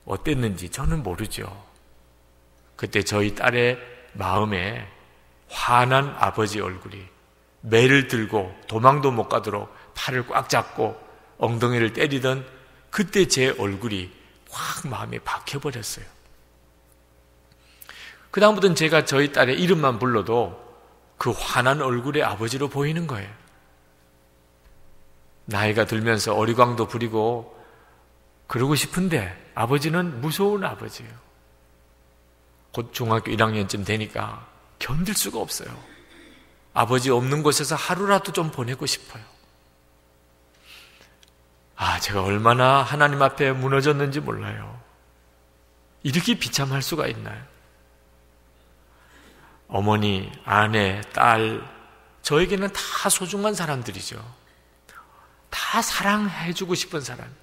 어땠는지 저는 모르죠. 그때 저희 딸의 마음에 화난 아버지 얼굴이 매를 들고 도망도 못 가도록 팔을 꽉 잡고 엉덩이를 때리던 그때 제 얼굴이 확 마음에 박혀버렸어요. 그 다음부터는 제가 저희 딸의 이름만 불러도 그 화난 얼굴의 아버지로 보이는 거예요. 나이가 들면서 어리광도 부리고 그러고 싶은데 아버지는 무서운 아버지예요. 곧 중학교 1학년쯤 되니까 견딜 수가 없어요. 아버지 없는 곳에서 하루라도 좀 보내고 싶어요. 제가 얼마나 하나님 앞에 무너졌는지 몰라요. 이렇게 비참할 수가 있나요? 어머니, 아내, 딸, 저에게는 다 소중한 사람들이죠. 다 사랑해주고 싶은 사람.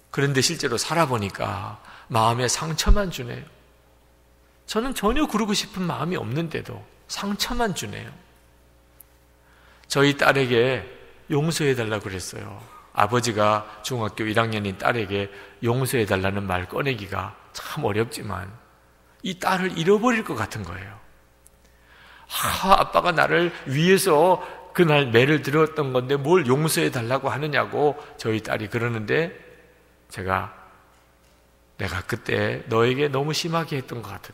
그런데 실제로 살아보니까 마음에 상처만 주네요. 저는 전혀 그러고 싶은 마음이 없는데도 상처만 주네요. 저희 딸에게 용서해달라고 그랬어요. 아버지가 중학교 1학년인 딸에게 용서해달라는 말 꺼내기가 참 어렵지만 이 딸을 잃어버릴 것 같은 거예요. 아빠가 나를 위해서 그날 매를 들었던 건데 뭘 용서해달라고 하느냐고 저희 딸이 그러는데 내가 그때 너에게 너무 심하게 했던 것 같다.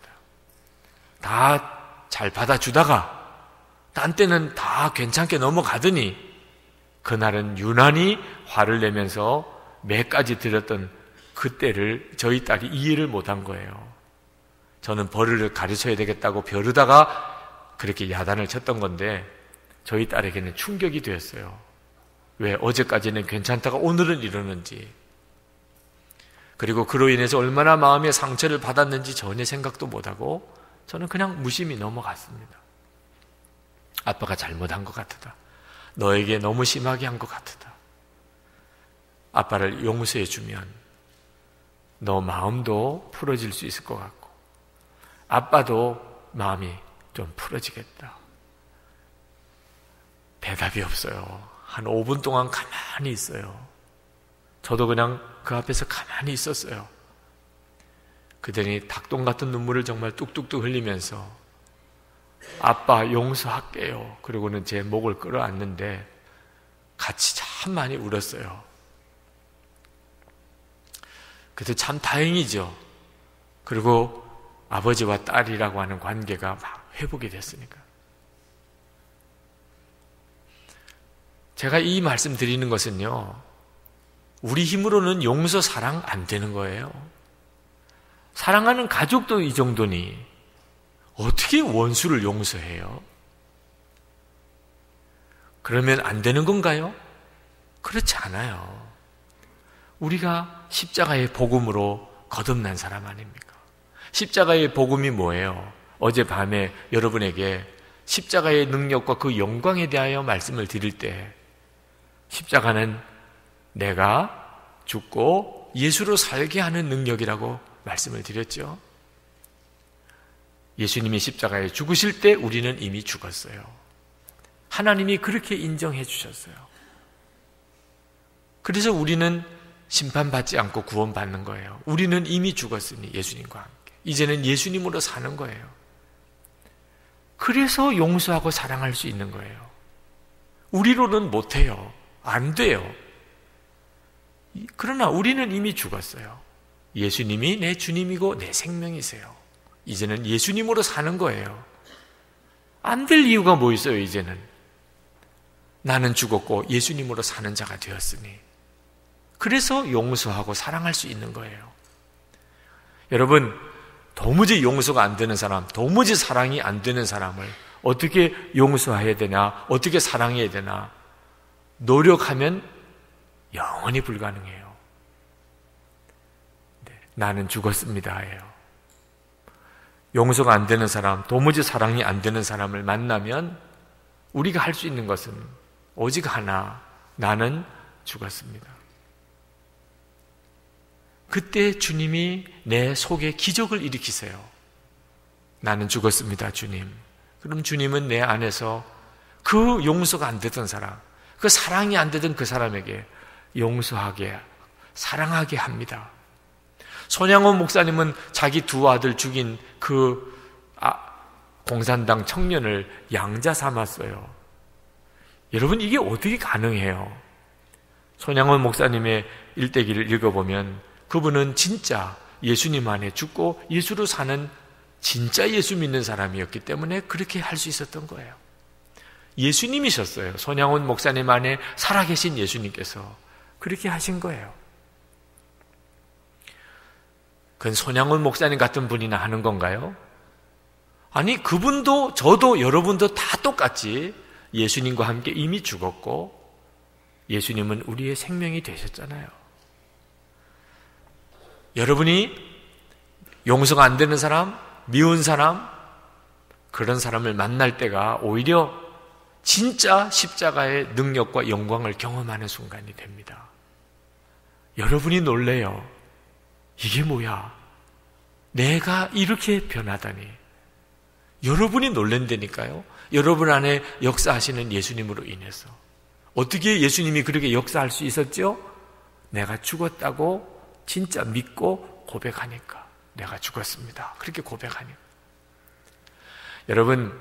다 잘 받아주다가 딴 때는 다 괜찮게 넘어가더니 그날은 유난히 화를 내면서 매까지 들었던 그때를 저희 딸이 이해를 못한 거예요. 저는 벌을 가르쳐야 되겠다고 벼르다가 그렇게 야단을 쳤던 건데 저희 딸에게는 충격이 되었어요. 왜 어제까지는 괜찮다가 오늘은 이러는지, 그리고 그로 인해서 얼마나 마음의 상처를 받았는지 전혀 생각도 못하고 저는 그냥 무심히 넘어갔습니다. 아빠가 잘못한 것 같다. 너에게 너무 심하게 한 것 같다. 아빠를 용서해 주면 너 마음도 풀어질 수 있을 것 같고 아빠도 마음이 좀 풀어지겠다. 대답이 없어요. 한 5분 동안 가만히 있어요. 저도 그냥 그 앞에서 가만히 있었어요. 그들이 닭똥 같은 눈물을 정말 뚝뚝뚝 흘리면서 아빠 용서할게요. 그러고는 제 목을 끌어안는데 같이 참 많이 울었어요. 그래도 참 다행이죠. 그리고 아버지와 딸이라고 하는 관계가 막 회복이 됐으니까. 제가 이 말씀 드리는 것은요, 우리 힘으로는 용서, 사랑 안 되는 거예요. 사랑하는 가족도 이 정도니 어떻게 원수를 용서해요? 그러면 안 되는 건가요? 그렇지 않아요. 우리가 십자가의 복음으로 거듭난 사람 아닙니까? 십자가의 복음이 뭐예요? 어젯밤에 여러분에게 십자가의 능력과 그 영광에 대하여 말씀을 드릴 때, 십자가는 내가 죽고 예수로 살게 하는 능력이라고 말씀을 드렸죠. 예수님이 십자가에 죽으실 때 우리는 이미 죽었어요. 하나님이 그렇게 인정해 주셨어요. 그래서 우리는 심판받지 않고 구원받는 거예요. 우리는 이미 죽었으니 예수님과 함께. 이제는 예수님으로 사는 거예요. 그래서 용서하고 사랑할 수 있는 거예요. 우리로는 못해요. 안 돼요. 그러나 우리는 이미 죽었어요. 예수님이 내 주님이고 내 생명이세요. 이제는 예수님으로 사는 거예요. 안 될 이유가 뭐 있어요, 이제는? 나는 죽었고 예수님으로 사는 자가 되었으니. 그래서 용서하고 사랑할 수 있는 거예요. 여러분, 도무지 용서가 안 되는 사람, 도무지 사랑이 안 되는 사람을 어떻게 용서해야 되나, 어떻게 사랑해야 되나 노력하면 영원히 불가능해요. 네, 나는 죽었습니다예요. 용서가 안 되는 사람, 도무지 사랑이 안 되는 사람을 만나면 우리가 할 수 있는 것은 오직 하나, 나는 죽었습니다. 그때 주님이 내 속에 기적을 일으키세요. 나는 죽었습니다, 주님. 그럼 주님은 내 안에서 그 용서가 안 되던 사람, 그 사랑이 안 되던 그 사람에게 용서하게, 사랑하게 합니다. 손양원 목사님은 자기 두 아들 죽인 그 공산당 청년을 양자 삼았어요. 여러분, 이게 어떻게 가능해요? 손양원 목사님의 일대기를 읽어보면 그분은 진짜 예수님 안에 죽고 예수로 사는 진짜 예수 믿는 사람이었기 때문에 그렇게 할 수 있었던 거예요. 예수님이셨어요. 손양원 목사님 안에 살아계신 예수님께서 그렇게 하신 거예요. 그건 손양원 목사님 같은 분이나 하는 건가요? 아니, 그분도 저도 여러분도 다 똑같이 예수님과 함께 이미 죽었고 예수님은 우리의 생명이 되셨잖아요. 여러분이 용서가 안 되는 사람, 미운 사람, 그런 사람을 만날 때가 오히려 진짜 십자가의 능력과 영광을 경험하는 순간이 됩니다. 여러분이 놀래요. 이게 뭐야? 내가 이렇게 변하다니. 여러분이 놀랜다니까요. 여러분 안에 역사하시는 예수님으로 인해서. 어떻게 예수님이 그렇게 역사할 수 있었죠? 내가 죽었다고 진짜 믿고 고백하니까. 내가 죽었습니다. 그렇게 고백하니까. 여러분,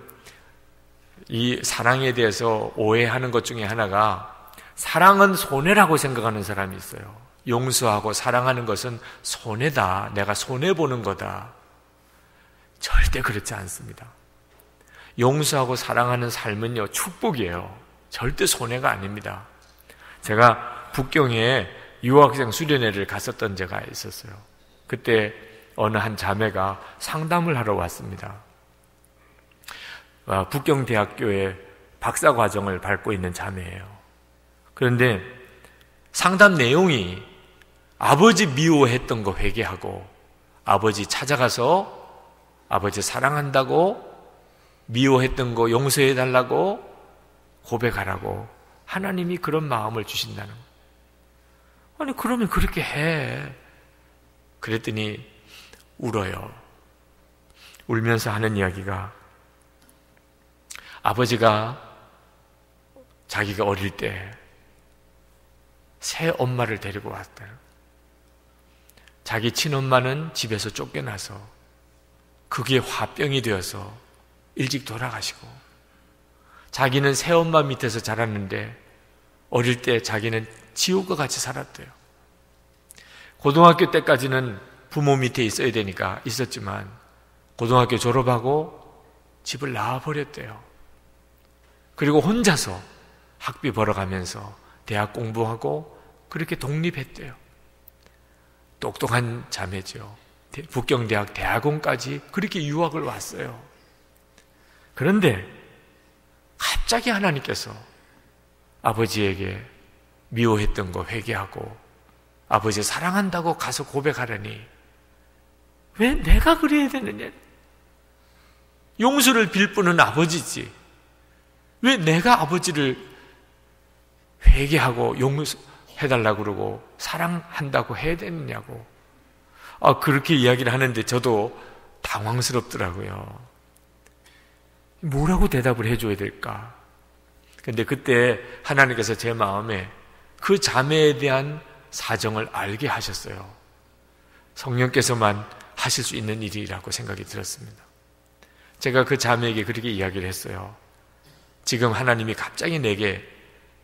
이 사랑에 대해서 오해하는 것 중에 하나가 사랑은 손해라고 생각하는 사람이 있어요. 용서하고 사랑하는 것은 손해다. 내가 손해보는 거다. 절대 그렇지 않습니다. 용서하고 사랑하는 삶은요, 축복이에요. 절대 손해가 아닙니다. 제가 북경에 유학생 수련회를 갔었던 적가 있었어요. 그때 어느 한 자매가 상담을 하러 왔습니다. 북경대학교의 박사과정을 밟고 있는 자매예요. 그런데 상담 내용이 아버지 미워했던 거 회개하고 아버지 찾아가서 아버지 사랑한다고 미워했던 거 용서해달라고 고백하라고 하나님이 그런 마음을 주신다는 거예요. 아니, 그러면 그렇게 해. 그랬더니 울어요. 울면서 하는 이야기가 아버지가 자기가 어릴 때 새 엄마를 데리고 왔대요. 자기 친엄마는 집에서 쫓겨나서 그게 화병이 되어서 일찍 돌아가시고 자기는 새엄마 밑에서 자랐는데 어릴 때 자기는 지옥과 같이 살았대요. 고등학교 때까지는 부모 밑에 있어야 되니까 있었지만 고등학교 졸업하고 집을 나와버렸대요. 그리고 혼자서 학비 벌어가면서 대학 공부하고 그렇게 독립했대요. 똑똑한 자매죠. 북경대학 대학원까지 그렇게 유학을 왔어요. 그런데 갑자기 하나님께서 아버지에게 미워했던 거 회개하고 아버지 사랑한다고 가서 고백하려니 왜 내가 그래야 되느냐? 용서를 빌 분은 아버지지. 왜 내가 아버지를 회개하고 용서해달라고 그러고 사랑한다고 해야 되느냐고. 그렇게 이야기를 하는데 저도 당황스럽더라고요. 뭐라고 대답을 해줘야 될까? 근데 그때 하나님께서 제 마음에 그 자매에 대한 사정을 알게 하셨어요. 성령께서만 하실 수 있는 일이라고 생각이 들었습니다. 제가 그 자매에게 그렇게 이야기를 했어요. 지금 하나님이 갑자기 내게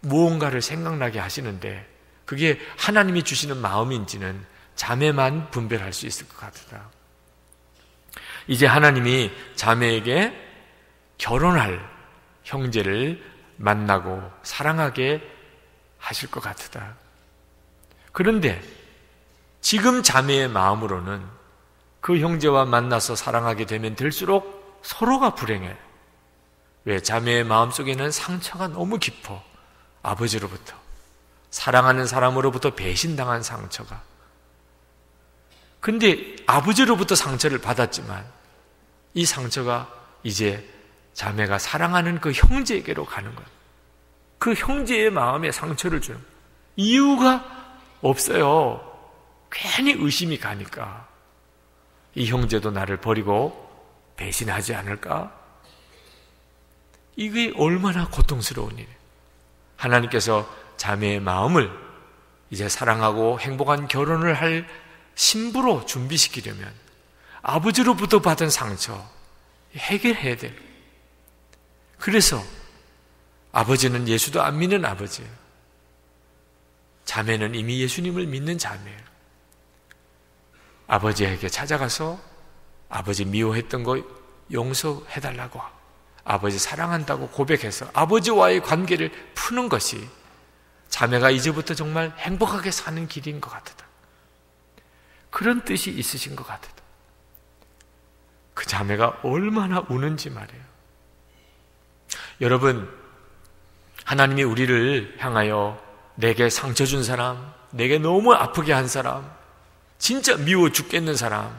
무언가를 생각나게 하시는데 그게 하나님이 주시는 마음인지는 자매만 분별할 수 있을 것 같다. 이제 하나님이 자매에게 결혼할 형제를 만나고 사랑하게 하실 것 같다. 그런데 지금 자매의 마음으로는 그 형제와 만나서 사랑하게 되면 될수록 서로가 불행해. 왜? 자매의 마음속에는 상처가 너무 깊어. 아버지로부터, 사랑하는 사람으로부터 배신당한 상처가. 근데 아버지로부터 상처를 받았지만 이 상처가 이제 자매가 사랑하는 그 형제에게로 가는 거예요. 그 형제의 마음에 상처를 주는 이유가 없어요. 괜히 의심이 가니까. 이 형제도 나를 버리고 배신하지 않을까? 이게 얼마나 고통스러운 일이에요. 하나님께서 자매의 마음을 이제 사랑하고 행복한 결혼을 할 신부로 준비시키려면 아버지로부터 받은 상처 해결해야 돼요. 그래서 아버지는 예수도 안 믿는 아버지예요. 자매는 이미 예수님을 믿는 자매예요. 아버지에게 찾아가서 아버지 미워했던 거 용서해달라고, 아버지 사랑한다고 고백해서 아버지와의 관계를 푸는 것이 자매가 이제부터 정말 행복하게 사는 길인 것 같다. 그런 뜻이 있으신 것 같다. 그 자매가 얼마나 우는지 말이에요. 여러분, 하나님이 우리를 향하여 내게 상처 준 사람, 내게 너무 아프게 한 사람, 진짜 미워 죽겠는 사람,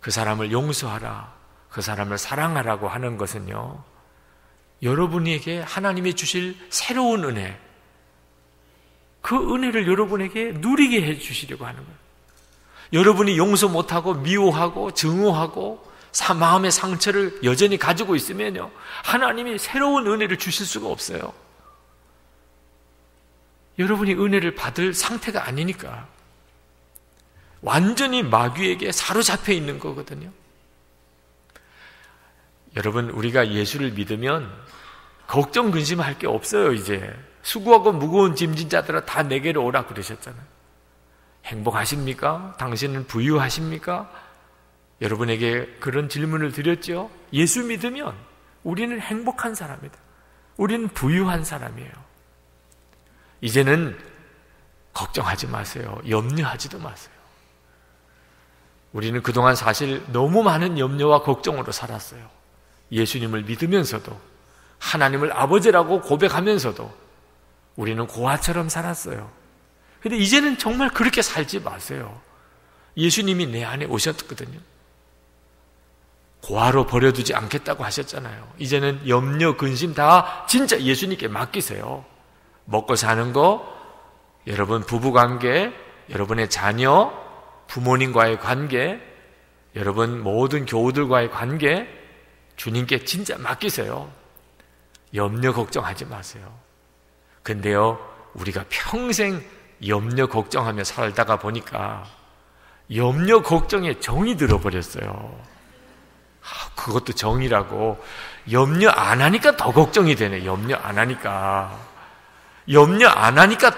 그 사람을 용서하라, 그 사람을 사랑하라고 하는 것은요, 여러분에게 하나님이 주실 새로운 은혜, 그 은혜를 여러분에게 누리게 해 주시려고 하는 거예요. 여러분이 용서 못하고 미워하고 증오하고 마음의 상처를 여전히 가지고 있으면요, 하나님이 새로운 은혜를 주실 수가 없어요. 여러분이 은혜를 받을 상태가 아니니까 완전히 마귀에게 사로잡혀 있는 거거든요. 여러분, 우리가 예수를 믿으면 걱정 근심할 게 없어요. 이제 수고하고 무거운 짐진 자들아 다 내게로 오라 그러셨잖아요. 행복하십니까? 당신은 부유하십니까? 여러분에게 그런 질문을 드렸죠. 예수 믿으면 우리는 행복한 사람이다. 우리는 부유한 사람이에요. 이제는 걱정하지 마세요. 염려하지도 마세요. 우리는 그동안 사실 너무 많은 염려와 걱정으로 살았어요. 예수님을 믿으면서도, 하나님을 아버지라고 고백하면서도 우리는 고아처럼 살았어요. 근데 이제는 정말 그렇게 살지 마세요. 예수님이 내 안에 오셨거든요. 고아로 버려두지 않겠다고 하셨잖아요. 이제는 염려, 근심 다 진짜 예수님께 맡기세요. 먹고 사는 거, 여러분 부부관계, 여러분의 자녀, 부모님과의 관계, 여러분 모든 교우들과의 관계, 주님께 진짜 맡기세요. 염려 걱정하지 마세요. 근데요, 우리가 평생 염려 걱정하며 살다가 보니까 염려 걱정에 정이 들어버렸어요. 그것도 정이라고. 염려 안 하니까 더 걱정이 되네. 염려 안 하니까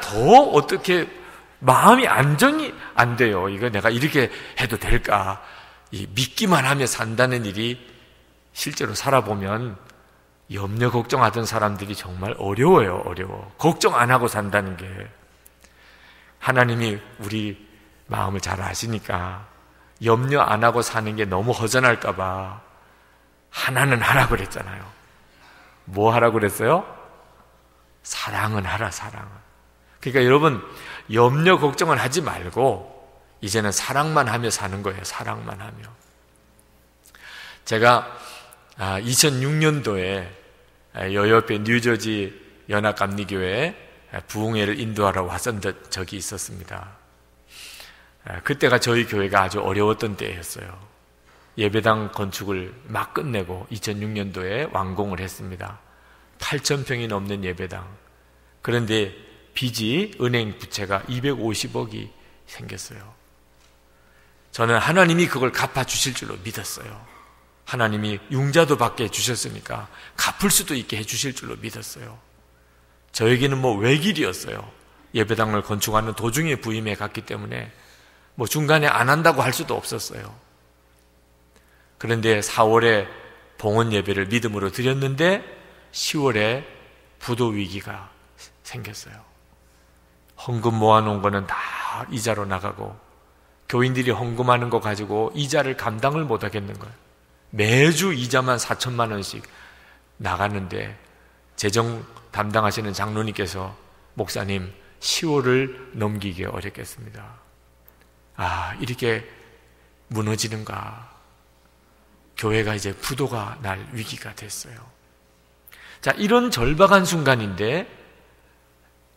더 어떻게 마음이 안정이 안 돼요. 이거 내가 이렇게 해도 될까? 믿기만 하며 산다는 일이 실제로 살아보면 염려 걱정하던 사람들이 정말 어려워요. 걱정 안 하고 산다는 게. 하나님이 우리 마음을 잘 아시니까 염려 안 하고 사는 게 너무 허전할까 봐 하나는 하라고 그랬잖아요. 뭐 하라고 그랬어요? 사랑은 하라, 사랑은. 그러니까 여러분, 염려 걱정을 하지 말고 이제는 사랑만 하며 사는 거예요. 사랑만 하며. 제가 2006년도에 여옆에 뉴저지 연합감리교회에 부흥회를 인도하러 왔던 적이 있었습니다. 그때가 저희 교회가 아주 어려웠던 때였어요. 예배당 건축을 막 끝내고 2006년도에 완공을 했습니다. 8,000평이 넘는 예배당. 그런데 빚이, 은행 부채가 250억이 생겼어요. 저는 하나님이 그걸 갚아주실 줄로 믿었어요. 하나님이 융자도 받게 해주셨으니까 갚을 수도 있게 해주실 줄로 믿었어요. 저에게는 외길이었어요. 예배당을 건축하는 도중에 부임해 갔기 때문에 중간에 안 한다고 할 수도 없었어요. 그런데 4월에 봉헌 예배를 믿음으로 드렸는데 10월에 부도 위기가 생겼어요. 헌금 모아놓은 거는 다 이자로 나가고 교인들이 헌금하는 거 가지고 이자를 감당을 못 하겠는 거예요. 매주 이자만 4천만 원씩 나가는데 재정 담당하시는 장로님께서 목사님 10월을 넘기기 어렵겠습니다. 이렇게 무너지는가. 교회가 이제 부도가 날 위기가 됐어요. 자, 이런 절박한 순간인데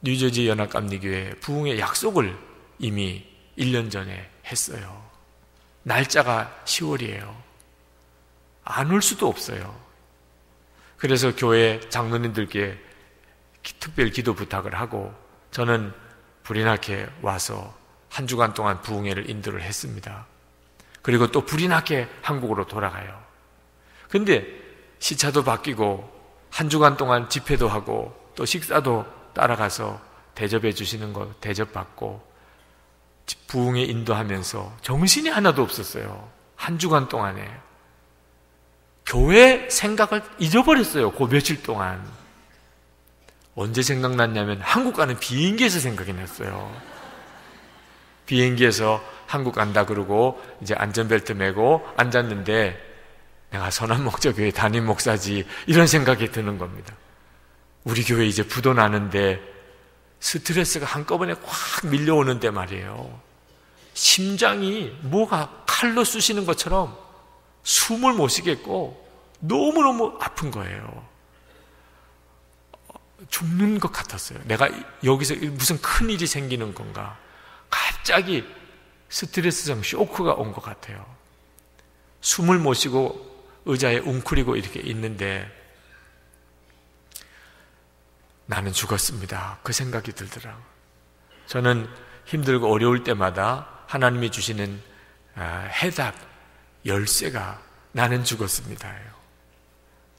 뉴저지 연합감리교회 부흥의 약속을 이미 1년 전에 했어요. 날짜가 10월이에요. 안 올 수도 없어요. 그래서 교회 장로님들께 특별 기도 부탁을 하고 저는 불이 나게 와서 한 주간 동안 부흥회를 인도를 했습니다. 그리고 또 불이 나게 한국으로 돌아가요. 근데 시차도 바뀌고 한 주간 동안 집회도 하고 또 식사도 따라가서 대접해 주시는 거 대접받고 부흥회 인도하면서 정신이 하나도 없었어요. 한 주간 동안에 교회 생각을 잊어버렸어요. 그 며칠 동안. 언제 생각났냐면 한국 가는 비행기에서 생각이 났어요. 비행기에서 한국 간다 그러고 이제 안전벨트 매고 앉았는데 내가 선한목자교회 담임 목사지 이런 생각이 드는 겁니다. 우리 교회 이제 부도 나는데 스트레스가 한꺼번에 확 밀려오는데 말이에요. 심장이 뭐가 칼로 쑤시는 것처럼 숨을 못 쉬겠고 너무너무 아픈 거예요. 죽는 것 같았어요. 내가 여기서 무슨 큰일이 생기는 건가. 갑자기 스트레스성 쇼크가 온 것 같아요. 숨을 못 쉬고 의자에 웅크리고 이렇게 있는데 나는 죽었습니다. 그 생각이 들더라고요. 저는 힘들고 어려울 때마다 하나님이 주시는 해답, 열쇠가 나는 죽었습니다예요.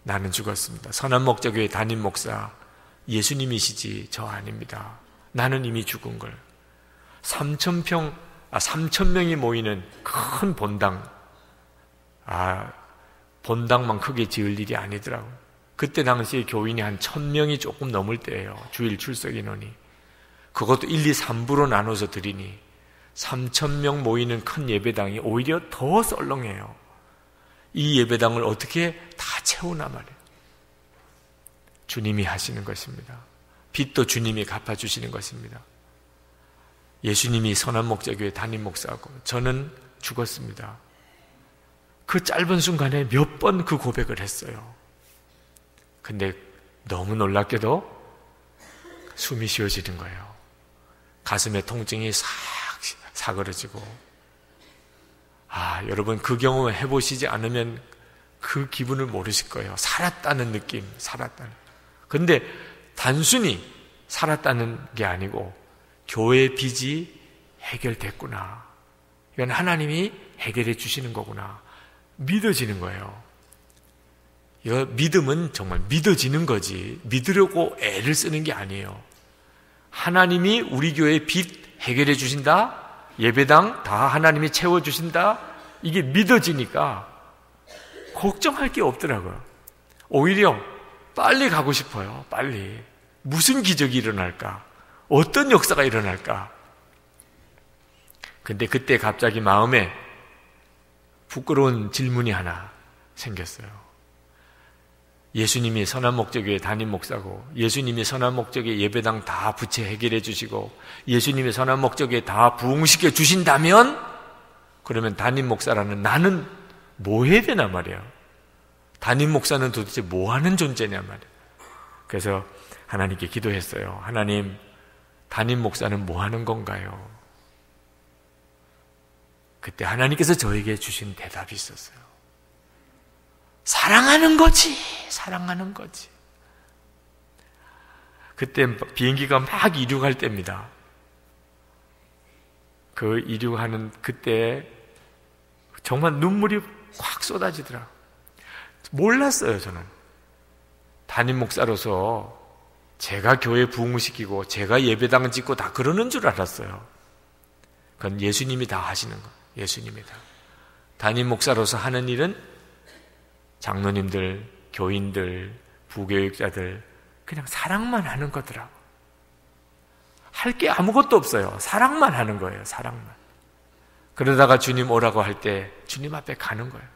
나는 죽었습니다. 선한목자교회 담임 목사 예수님이시지 저 아닙니다. 나는 이미 죽은 걸. 3,000명이 모이는 큰 본당. 본당만 크게 지을 일이 아니더라고요. 그때 당시에 교인이 한 1,000명이 조금 넘을 때예요. 주일 출석 인원이. 그것도 1, 2, 3부로 나눠서 드리니 3,000명 모이는 큰 예배당이 오히려 더 썰렁해요. 이 예배당을 어떻게 다 채우나 말이에요. 주님이 하시는 것입니다. 빚도 주님이 갚아주시는 것입니다. 예수님이 선한목자교회 담임 목사하고 저는 죽었습니다. 그 짧은 순간에 몇 번 그 고백을 했어요. 근데 너무 놀랍게도 숨이 쉬어지는 거예요. 가슴에 통증이 싹 사그러지고. 여러분 그 경험을 해보시지 않으면 그 기분을 모르실 거예요. 살았다는 느낌, 살았다는. 근데 단순히 살았다는 게 아니고 교회의 빚이 해결됐구나. 이건 하나님이 해결해 주시는 거구나. 믿어지는 거예요. 이거 믿음은 정말 믿어지는 거지 믿으려고 애를 쓰는 게 아니에요. 하나님이 우리 교회의 빚 해결해 주신다. 예배당 다 하나님이 채워주신다. 이게 믿어지니까 걱정할 게 없더라고요. 오히려 빨리 가고 싶어요. 빨리. 무슨 기적이 일어날까? 어떤 역사가 일어날까? 근데 그때 갑자기 마음에 부끄러운 질문이 하나 생겼어요. 예수님이 선한 목적교회 담임 목사고, 예수님이 선한 목적교회 예배당 다 부채 해결해 주시고, 예수님이 선한 목적교회 다 부흥시켜 주신다면, 그러면 담임 목사라는 나는 뭐 해야 되나 말이야. 담임 목사는 도대체 뭐 하는 존재냐 말이야. 그래서 하나님께 기도했어요. 하나님, 담임 목사는 뭐 하는 건가요? 그때 하나님께서 저에게 주신 대답이 있었어요. 사랑하는 거지. 사랑하는 거지. 그때 비행기가 막 이륙할 때입니다. 그 이륙하는 그때 정말 눈물이 확 쏟아지더라. 몰랐어요, 저는. 담임 목사로서 제가 교회 부흥시키고 제가 예배당 짓고 다 그러는 줄 알았어요. 그건 예수님이 다 하시는 거. 예수님이 다. 담임 목사로서 하는 일은 장로님들, 교인들, 부교육자들 그냥 사랑만 하는 거더라고. 할 게 아무것도 없어요. 사랑만 하는 거예요. 사랑만. 그러다가 주님 오라고 할 때 주님 앞에 가는 거예요.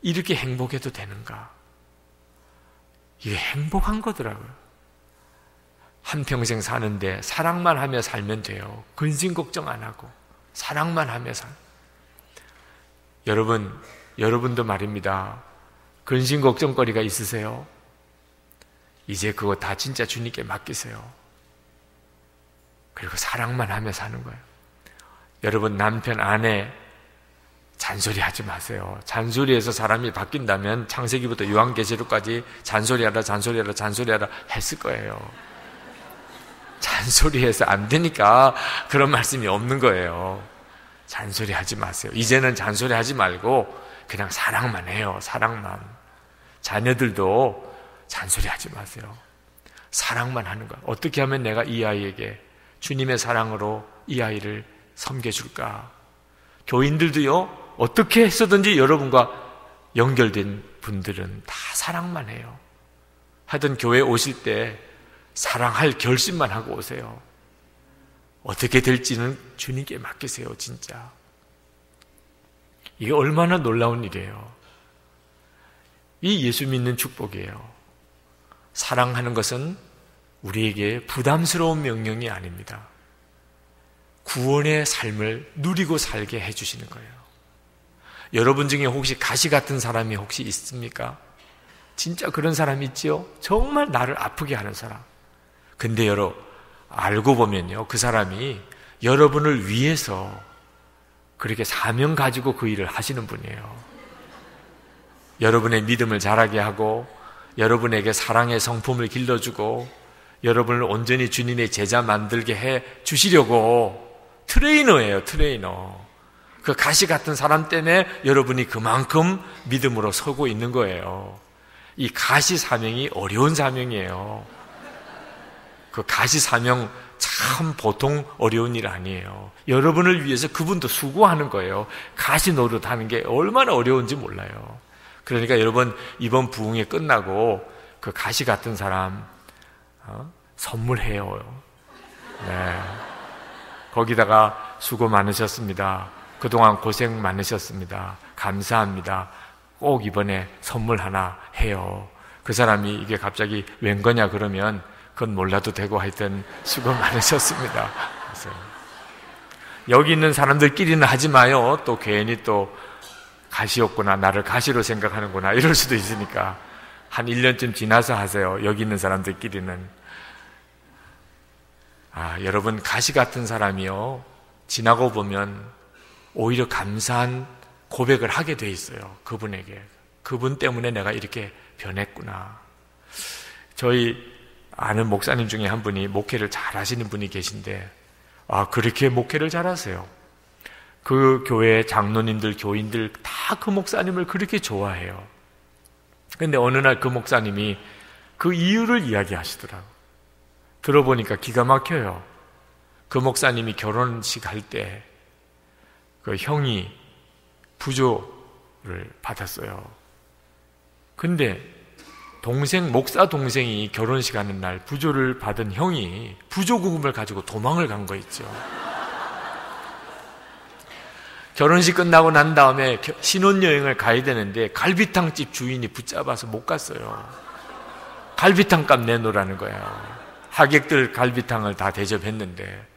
이렇게 행복해도 되는가? 이게 행복한 거더라고요. 한평생 사는데 사랑만 하며 살면 돼요. 근심 걱정 안 하고 사랑만 하며 여러분도 말입니다. 근심 걱정거리가 있으세요? 이제 그거 다 진짜 주님께 맡기세요. 그리고 사랑만 하며 사는 거예요. 여러분 남편, 아내 잔소리하지 마세요. 잔소리해서 사람이 바뀐다면 창세기부터 요한계시록까지 잔소리하라 했을 거예요. 잔소리해서 안 되니까 그런 말씀이 없는 거예요. 잔소리하지 마세요. 이제는 잔소리하지 말고 그냥 사랑만 해요. 사랑만. 자녀들도 잔소리하지 마세요. 사랑만 하는 거예요. 어떻게 하면 내가 이 아이에게 주님의 사랑으로 이 아이를 섬겨줄까? 교인들도요, 어떻게 했어든지 여러분과 연결된 분들은 다 사랑만 해요. 하여튼 교회 오실 때 사랑할 결심만 하고 오세요. 어떻게 될지는 주님께 맡기세요, 진짜. 이게 얼마나 놀라운 일이에요. 이 예수 믿는 축복이에요. 사랑하는 것은 우리에게 부담스러운 명령이 아닙니다. 구원의 삶을 누리고 살게 해주시는 거예요. 여러분 중에 혹시 가시 같은 사람이 혹시 있습니까? 진짜 그런 사람이 있지요? 정말 나를 아프게 하는 사람. 근데 알고 보면요, 그 사람이 여러분을 위해서 그렇게 사명 가지고 그 일을 하시는 분이에요. 여러분의 믿음을 자라게 하고, 여러분에게 사랑의 성품을 길러주고, 여러분을 온전히 주님의 제자 만들게 해 주시려고 트레이너예요, 트레이너. 그 가시 같은 사람 때문에 여러분이 그만큼 믿음으로 서고 있는 거예요. 이 가시 사명이 어려운 사명이에요. 그 가시 사명 참 보통 어려운 일 아니에요. 여러분을 위해서 그분도 수고하는 거예요. 가시 노릇하는 게 얼마나 어려운지 몰라요. 그러니까 여러분 이번 부흥이 끝나고 그 가시 같은 사람 선물해요. 네. 거기다가 수고 많으셨습니다. 그동안 고생 많으셨습니다. 감사합니다. 꼭 이번에 선물 하나 해요. 그 사람이 이게 갑자기 웬 거냐 그러면 그건 몰라도 되고 하여튼 수고 많으셨습니다. 그래서 여기 있는 사람들끼리는 하지 마요. 또 괜히 또 가시였구나, 나를 가시로 생각하는구나 이럴 수도 있으니까 한 1년쯤 지나서 하세요. 여기 있는 사람들끼리는. 여러분 가시 같은 사람이요, 지나고 보면 오히려 감사한 고백을 하게 돼 있어요. 그분에게. 그분 때문에 내가 이렇게 변했구나. 저희 아는 목사님 중에 한 분이 목회를 잘 하시는 분이 계신데, 그렇게 목회를 잘 하세요. 그 교회 장로님들, 교인들 다 그 목사님을 그렇게 좋아해요. 근데 어느 날 그 목사님이 그 이유를 이야기하시더라고요. 들어보니까 기가 막혀요. 그 목사님이 결혼식 할 때 그 형이 부조를 받았어요. 근데 목사 동생이 결혼식 하는 날 부조를 받은 형이 부조구금을 가지고 도망을 간 거 있죠. 결혼식 끝나고 난 다음에 신혼여행을 가야 되는데 갈비탕집 주인이 붙잡아서 못 갔어요. 갈비탕 값 내놓으라는 거예요. 하객들 갈비탕을 다 대접했는데,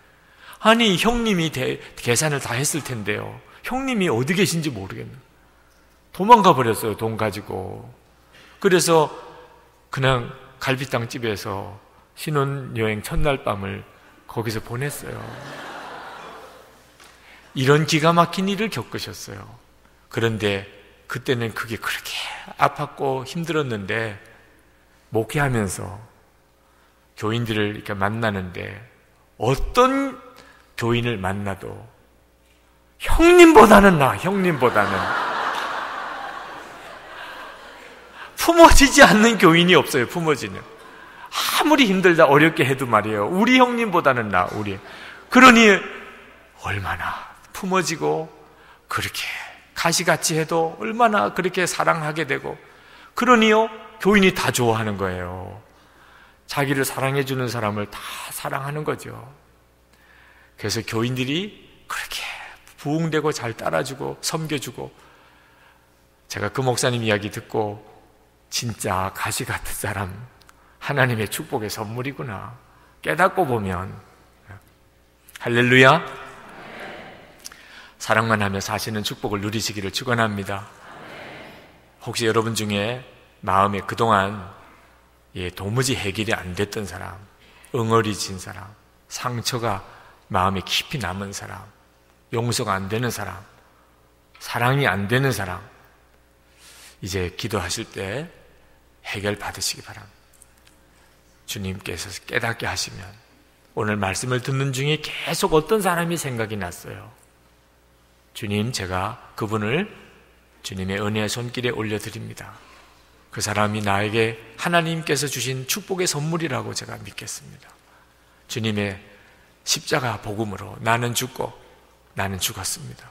아니 형님이 계산을 다 했을 텐데요, 형님이 어디 계신지 모르겠네. 도망가 버렸어요, 돈 가지고. 그래서 그냥 갈비탕 집에서 신혼여행 첫날 밤을 거기서 보냈어요. 이런 기가 막힌 일을 겪으셨어요. 그런데 그때는 그게 그렇게 아팠고 힘들었는데, 목회하면서 교인들을 이렇게 만나는데 어떤 교인을 만나도 형님보다는 품어지지 않는 교인이 없어요. 품어지는, 아무리 힘들다 어렵게 해도 말이에요, 우리 형님보다는 그러니 얼마나 품어지고, 그렇게 가시같이 해도 얼마나 그렇게 사랑하게 되고, 그러니요 교인이 다 좋아하는 거예요. 자기를 사랑해주는 사람을 다 사랑하는 거죠. 그래서 교인들이 그렇게 부흥되고 잘 따라주고 섬겨주고, 제가 그 목사님 이야기 듣고 진짜 가시 같은 사람, 하나님의 축복의 선물이구나 깨닫고 보면, 할렐루야, 사랑만 하며 사시는 축복을 누리시기를 축원합니다. 혹시 여러분 중에 마음에 그동안 도무지 해결이 안 됐던 사람, 응어리진 사람, 상처가 마음에 깊이 남은 사람, 용서가 안 되는 사람, 사랑이 안 되는 사람, 이제 기도하실 때 해결 받으시기 바랍니다. 주님께서 깨닫게 하시면, 오늘 말씀을 듣는 중에 계속 어떤 사람이 생각이 났어요. 주님, 제가 그분을 주님의 은혜의 손길에 올려드립니다. 그 사람이 나에게 하나님께서 주신 축복의 선물이라고 제가 믿겠습니다. 주님의 십자가 복음으로 나는 죽고 나는 죽었습니다.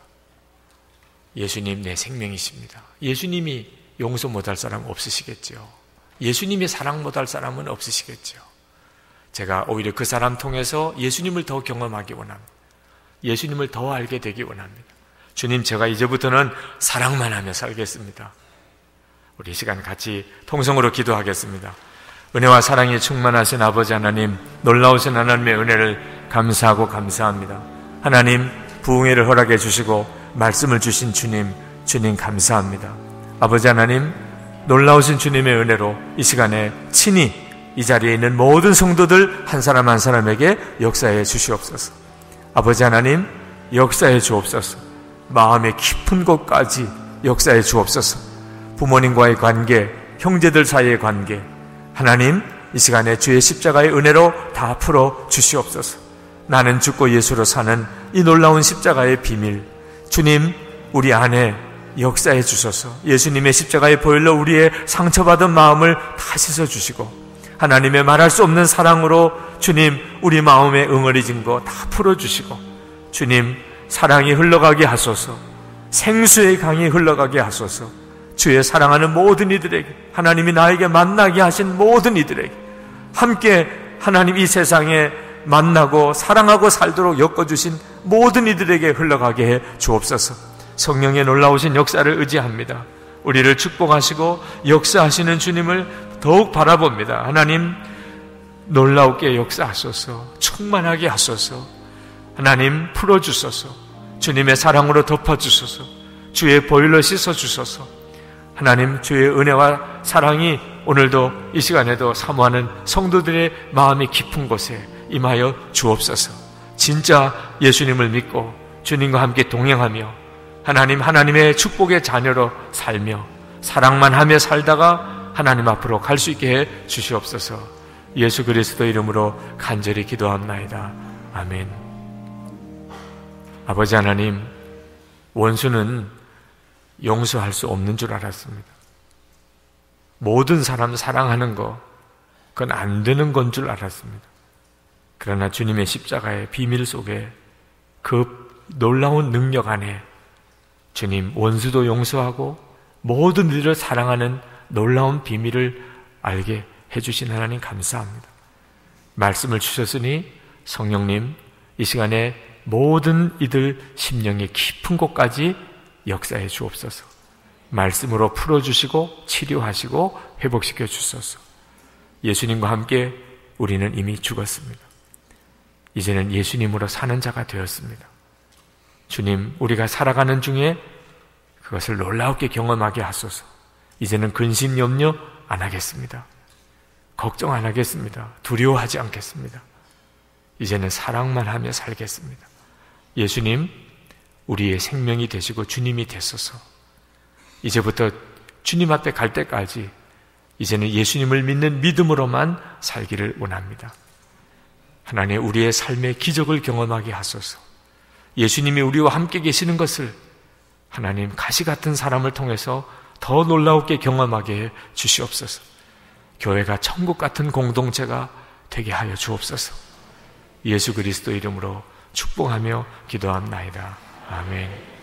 예수님 내 생명이십니다. 예수님이 용서 못할 사람 없으시겠죠. 예수님이 사랑 못할 사람은 없으시겠죠. 제가 오히려 그 사람 통해서 예수님을 더 경험하기 원합니다. 예수님을 더 알게 되기 원합니다. 주님, 제가 이제부터는 사랑만 하며 살겠습니다. 우리 이 시간 같이 통성으로 기도하겠습니다. 은혜와 사랑이 충만하신 아버지 하나님, 놀라우신 하나님의 은혜를 감사하고 감사합니다. 하나님, 부흥회를 허락해 주시고 말씀을 주신 주님 감사합니다. 아버지 하나님, 놀라우신 주님의 은혜로 이 시간에 친히 이 자리에 있는 모든 성도들 한 사람 한 사람에게 역사해 주시옵소서. 아버지 하나님, 역사해 주옵소서. 마음의 깊은 곳까지 역사해 주옵소서. 부모님과의 관계, 형제들 사이의 관계, 하나님 이 시간에 주의 십자가의 은혜로 다 풀어 주시옵소서. 나는 죽고 예수로 사는 이 놀라운 십자가의 비밀, 주님 우리 안에 역사해 주소서. 예수님의 십자가의 보혈로 우리의 상처받은 마음을 다 씻어주시고, 하나님의 말할 수 없는 사랑으로 주님 우리 마음에 응어리진 거 다 풀어주시고, 주님 사랑이 흘러가게 하소서. 생수의 강이 흘러가게 하소서. 주의 사랑하는 모든 이들에게, 하나님이 나에게 만나게 하신 모든 이들에게, 함께 하나님 이 세상에 만나고 사랑하고 살도록 엮어주신 모든 이들에게 흘러가게 해 주옵소서. 성령의 놀라우신 역사를 의지합니다. 우리를 축복하시고 역사하시는 주님을 더욱 바라봅니다. 하나님 놀라우게 역사하소서. 충만하게 하소서. 하나님 풀어주소서. 주님의 사랑으로 덮어주소서. 주의 보혈로 씻어주소서. 하나님 주의 은혜와 사랑이 오늘도 이 시간에도 사모하는 성도들의 마음이 깊은 곳에 임하여 주옵소서. 진짜 예수님을 믿고 주님과 함께 동행하며 하나님의 축복의 자녀로 살며 사랑만 하며 살다가 하나님 앞으로 갈 수 있게 해 주시옵소서. 예수 그리스도 이름으로 간절히 기도합나이다. 아멘. 아버지 하나님, 원수는 용서할 수 없는 줄 알았습니다. 모든 사람 사랑하는 거, 그건 안 되는 건 줄 알았습니다. 그러나 주님의 십자가의 비밀 속에 그 놀라운 능력 안에 주님 원수도 용서하고 모든 이들을 사랑하는 놀라운 비밀을 알게 해주신 하나님 감사합니다. 말씀을 주셨으니 성령님 이 시간에 모든 이들 심령의 깊은 곳까지 역사해 주옵소서. 말씀으로 풀어주시고 치료하시고 회복시켜 주소서. 예수님과 함께 우리는 이미 죽었습니다. 이제는 예수님으로 사는 자가 되었습니다. 주님, 우리가 살아가는 중에 그것을 놀랍게 경험하게 하소서. 이제는 근심 염려 안 하겠습니다. 걱정 안 하겠습니다. 두려워하지 않겠습니다. 이제는 사랑만 하며 살겠습니다. 예수님, 우리의 생명이 되시고 주님이 되소서. 이제부터 주님 앞에 갈 때까지 이제는 예수님을 믿는 믿음으로만 살기를 원합니다. 하나님, 우리의 삶의 기적을 경험하게 하소서. 예수님이 우리와 함께 계시는 것을 하나님 가시 같은 사람을 통해서 더 놀라우게 경험하게 해 주시옵소서. 교회가 천국 같은 공동체가 되게 하여 주옵소서. 예수 그리스도 이름으로 축복하며 기도합나이다. 아멘.